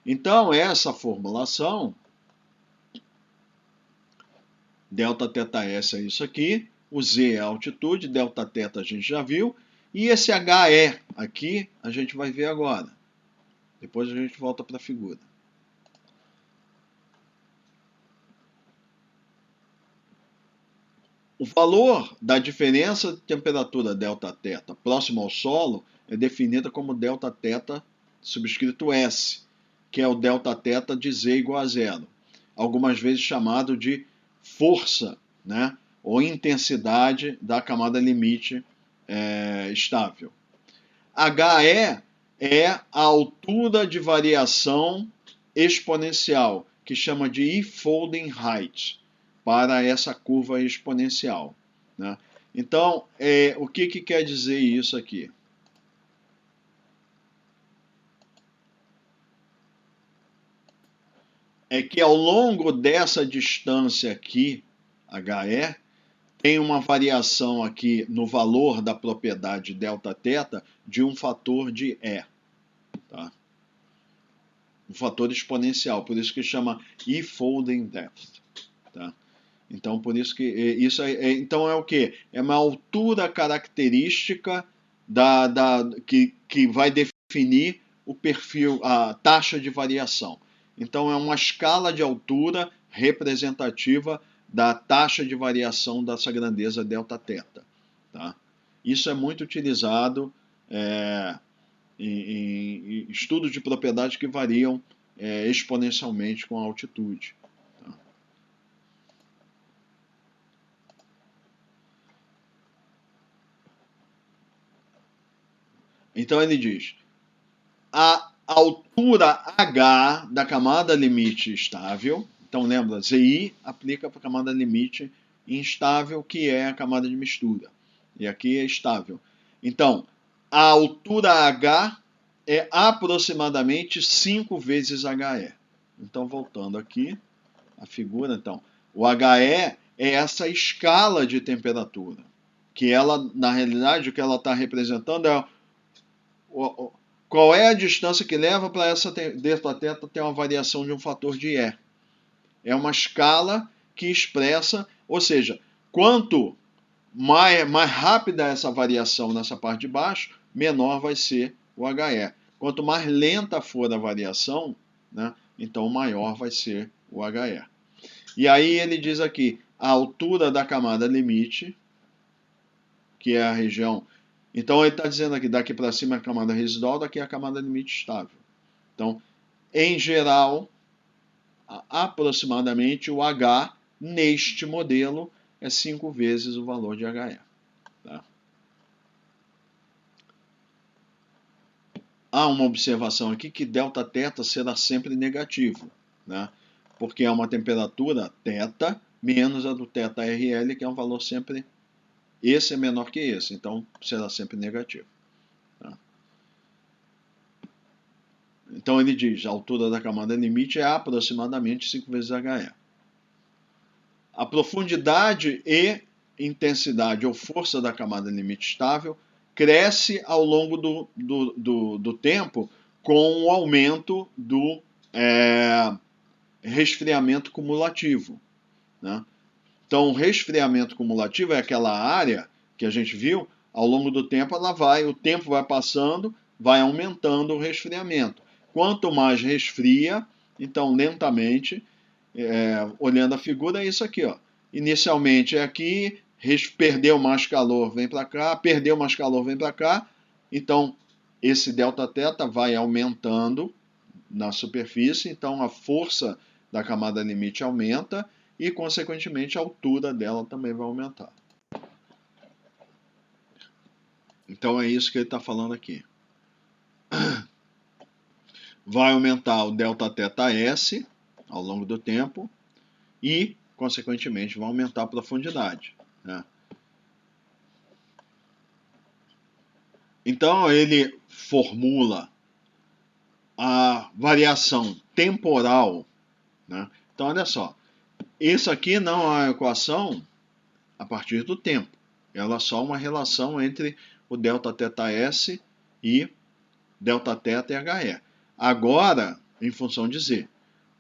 Então, essa formulação, delta θS é isso aqui, o Z é a altitude, delta θ a gente já viu, e esse HE aqui a gente vai ver agora. Depois a gente volta para a figura. O valor da diferença de temperatura delta θ próximo ao solo é definida como delta θ subscrito S, que é o Δθ de z igual a zero, algumas vezes chamado de força, né, ou intensidade da camada limite estável. HE é a altura de variação exponencial, que chama de E-folding height, para essa curva exponencial, né? Então, o que quer dizer isso aqui? É que ao longo dessa distância aqui, HE, tem uma variação aqui no valor da propriedade Δθ de um fator de E. Tá? Um fator exponencial, por isso que chama E-folding depth. Tá? Então, por isso que isso então é o quê? É uma altura característica que vai definir o perfil, a taxa de variação. Então, é uma escala de altura representativa da taxa de variação dessa grandeza Δθ. Tá? Isso é muito utilizado em estudos de propriedades que variam exponencialmente com a altitude. Tá? Então ele diz: a altura H da camada limite estável, então lembra, ZI aplica para a camada limite instável, que é a camada de mistura. E aqui é estável. Então, a altura H é aproximadamente 5 vezes HE. Então, voltando aqui, a figura, então, o HE é essa escala de temperatura, que ela, na realidade, o que ela está representando é qual é a distância que leva para essa Δθ ter uma variação de um fator de E. É uma escala que expressa, ou seja, quanto mais rápida essa variação nessa parte de baixo, menor vai ser o HE. Quanto mais lenta for a variação, né, então maior vai ser o HE. E aí ele diz aqui, a altura da camada limite, que é a região. Então ele está dizendo aqui, daqui para cima é a camada residual, daqui é a camada limite estável. Então, em geral, aproximadamente o H neste modelo é 5 vezes o valor de HE. Tá? Há uma observação aqui que Δθ será sempre negativo, né? Porque é uma temperatura θ menos a do θRL, que é um valor sempre... Esse é menor que esse, então será sempre negativo. Tá? Então ele diz, a altura da camada limite é aproximadamente 5 vezes HE. A profundidade e intensidade ou força da camada limite estável cresce ao longo do tempo com o aumento do resfriamento cumulativo. Né? Então, o resfriamento cumulativo é aquela área que a gente viu, ao longo do tempo, o tempo vai passando, vai aumentando o resfriamento. Quanto mais resfria, então, lentamente, olhando a figura, é isso aqui, ó. Inicialmente é aqui, perdeu mais calor, vem para cá, perdeu mais calor, vem para cá. Então, esse Δθ vai aumentando na superfície, então a força da camada limite aumenta e, consequentemente, a altura dela também vai aumentar. Então é isso que ele está falando aqui. Vai aumentar o ΔθS ao longo do tempo e, consequentemente, vai aumentar a profundidade. Né? Então ele formula a variação temporal. Né? Então olha só, isso aqui não é uma equação a partir do tempo. Ela é só uma relação entre o ΔθS e Δθ e HE. Agora, em função de Z.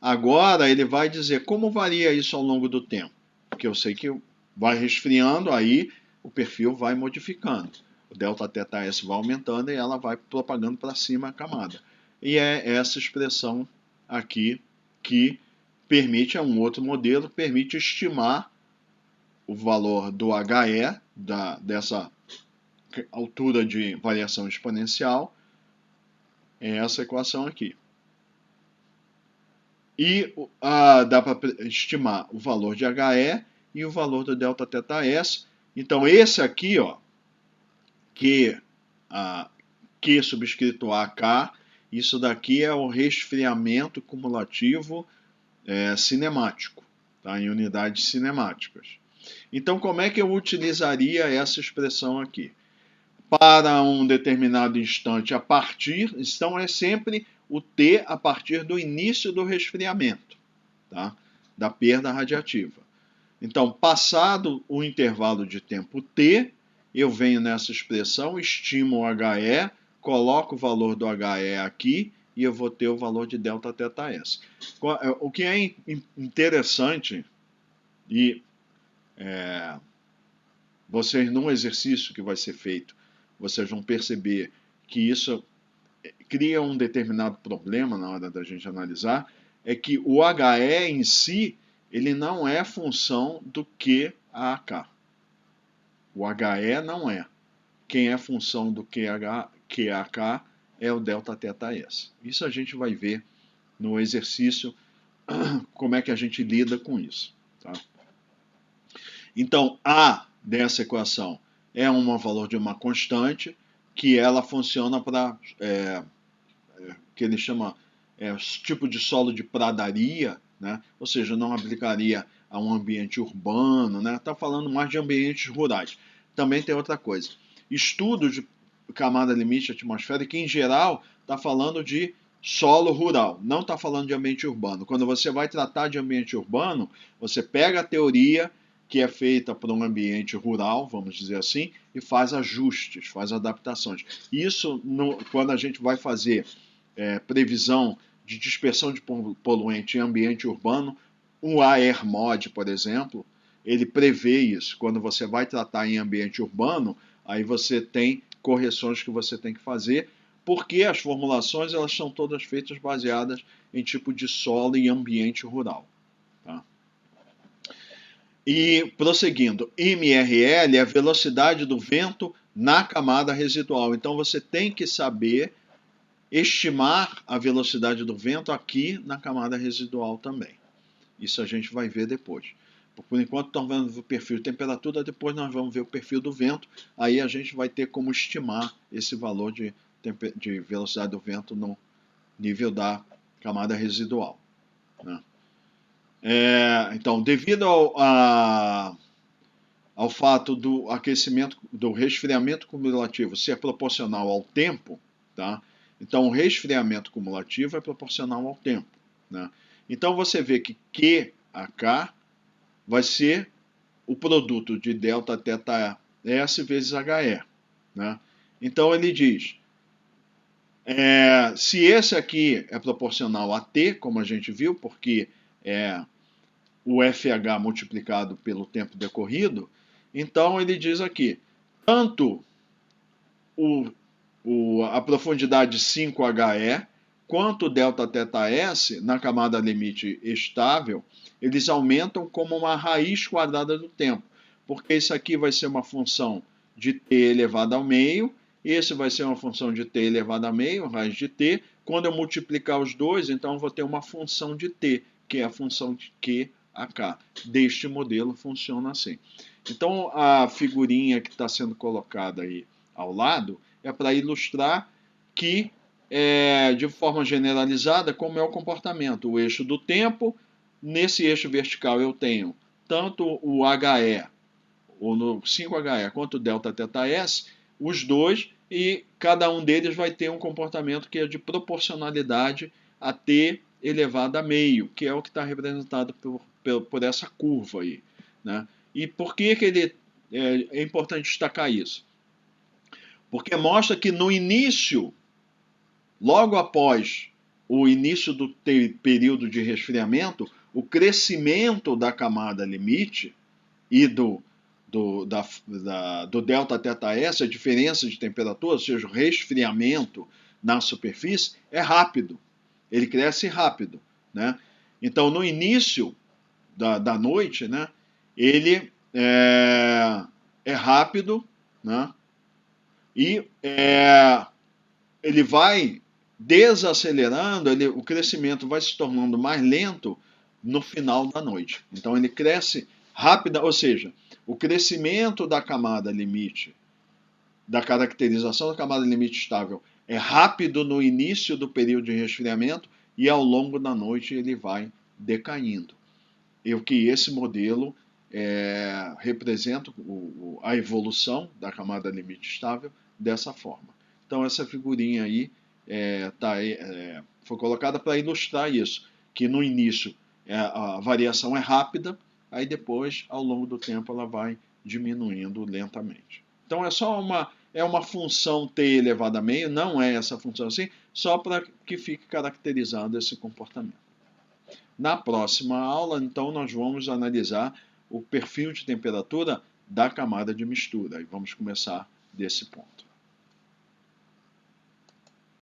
Agora ele vai dizer como varia isso ao longo do tempo. Porque eu sei que vai resfriando, aí o perfil vai modificando. O ΔθS vai aumentando e ela vai propagando para cima a camada. E é essa expressão aqui que permite, é um outro modelo, que permite estimar o valor do HE, dessa altura de variação exponencial, é essa equação aqui. E dá para estimar o valor de HE e o valor do ΔθS. Então, esse aqui, ó, Q subscrito AK, isso daqui é o resfriamento cumulativo cinemático, tá? Em unidades cinemáticas. Então, como é que eu utilizaria essa expressão aqui? Para um determinado instante a partir, então é sempre o T a partir do início do resfriamento, tá? Da perda radiativa. Então, passado o intervalo de tempo T, eu venho nessa expressão, estimo o HE, coloco o valor do HE aqui e eu vou ter o valor de ΔθS. O que é interessante, e vocês, num exercício que vai ser feito, vocês vão perceber que isso cria um determinado problema na hora da gente analisar, é que o HE em si, ele não é função do QAK. O HE não é. Quem é função do QAK é o ΔθS. Isso a gente vai ver no exercício, como é que a gente lida com isso. Tá? Então, A dessa equação é um valor de uma constante que ela funciona para, que ele chama tipo de solo de pradaria, né? Ou seja, não aplicaria a um ambiente urbano, né? Está falando mais de ambientes rurais. Também tem outra coisa. Estudo de camada limite atmosférica, em geral, está falando de solo rural, não está falando de ambiente urbano. Quando você vai tratar de ambiente urbano, você pega a teoria que é feita para um ambiente rural, vamos dizer assim, e faz ajustes, faz adaptações. Isso, quando a gente vai fazer previsão de dispersão de poluente em ambiente urbano, o AERMOD, por exemplo, ele prevê isso. Quando você vai tratar em ambiente urbano, aí você tem correções que você tem que fazer, porque as formulações elas são todas feitas baseadas em tipo de solo e ambiente rural. Tá? E prosseguindo, MRL é a velocidade do vento na camada residual. Então você tem que saber estimar a velocidade do vento aqui na camada residual também. Isso a gente vai ver depois. Por enquanto estamos vendo o perfil de temperatura, depois nós vamos ver o perfil do vento, aí a gente vai ter como estimar esse valor de velocidade do vento no nível da camada residual. Né? Então, devido ao fato do aquecimento, do resfriamento cumulativo ser proporcional ao tempo, tá? Então, o resfriamento cumulativo é proporcional ao tempo. Né? Então, você vê que QAK vai ser o produto de ΔθS vezes HE. Né? Então, ele diz, se esse aqui é proporcional a T, como a gente viu, porque é o FH multiplicado pelo tempo decorrido, então ele diz aqui, tanto a profundidade 5HE quanto o ΔθS na camada limite estável, eles aumentam como uma raiz quadrada do tempo, porque isso aqui vai ser uma função de t elevado ao meio, esse vai ser uma função de t elevado a meio, raiz de t. Quando eu multiplicar os dois, então eu vou ter uma função de t, que é a função de QAK. Deste modelo funciona assim. Então a figurinha que está sendo colocada aí ao lado é para ilustrar que, de forma generalizada, como é o comportamento. O eixo do tempo, nesse eixo vertical eu tenho tanto o HE, ou no 5HE, quanto o ΔθS, os dois, e cada um deles vai ter um comportamento que é de proporcionalidade a t elevado a meio, que é o que está representado por essa curva aí. Né? E por que é importante destacar isso? Porque mostra que no início, logo após o início do período de resfriamento, o crescimento da camada limite e do ΔθS, a diferença de temperatura, ou seja, o resfriamento na superfície, é rápido. Ele cresce rápido. Né? Então, no início da noite, né, ele é rápido, né? E ele vai desacelerando, o crescimento vai se tornando mais lento no final da noite. Então ele cresce rápida, ou seja, o crescimento da camada limite, da caracterização da camada limite estável, é rápido no início do período de resfriamento e ao longo da noite ele vai decaindo. E o que esse modelo representa a evolução da camada limite estável dessa forma. Então essa figurinha aí foi colocada para ilustrar isso, que no início a variação é rápida, aí depois, ao longo do tempo, ela vai diminuindo lentamente. Então é uma função t elevado a meio, não é essa função assim, só para que fique caracterizado esse comportamento. Na próxima aula, então, nós vamos analisar o perfil de temperatura da camada de mistura e vamos começar desse ponto.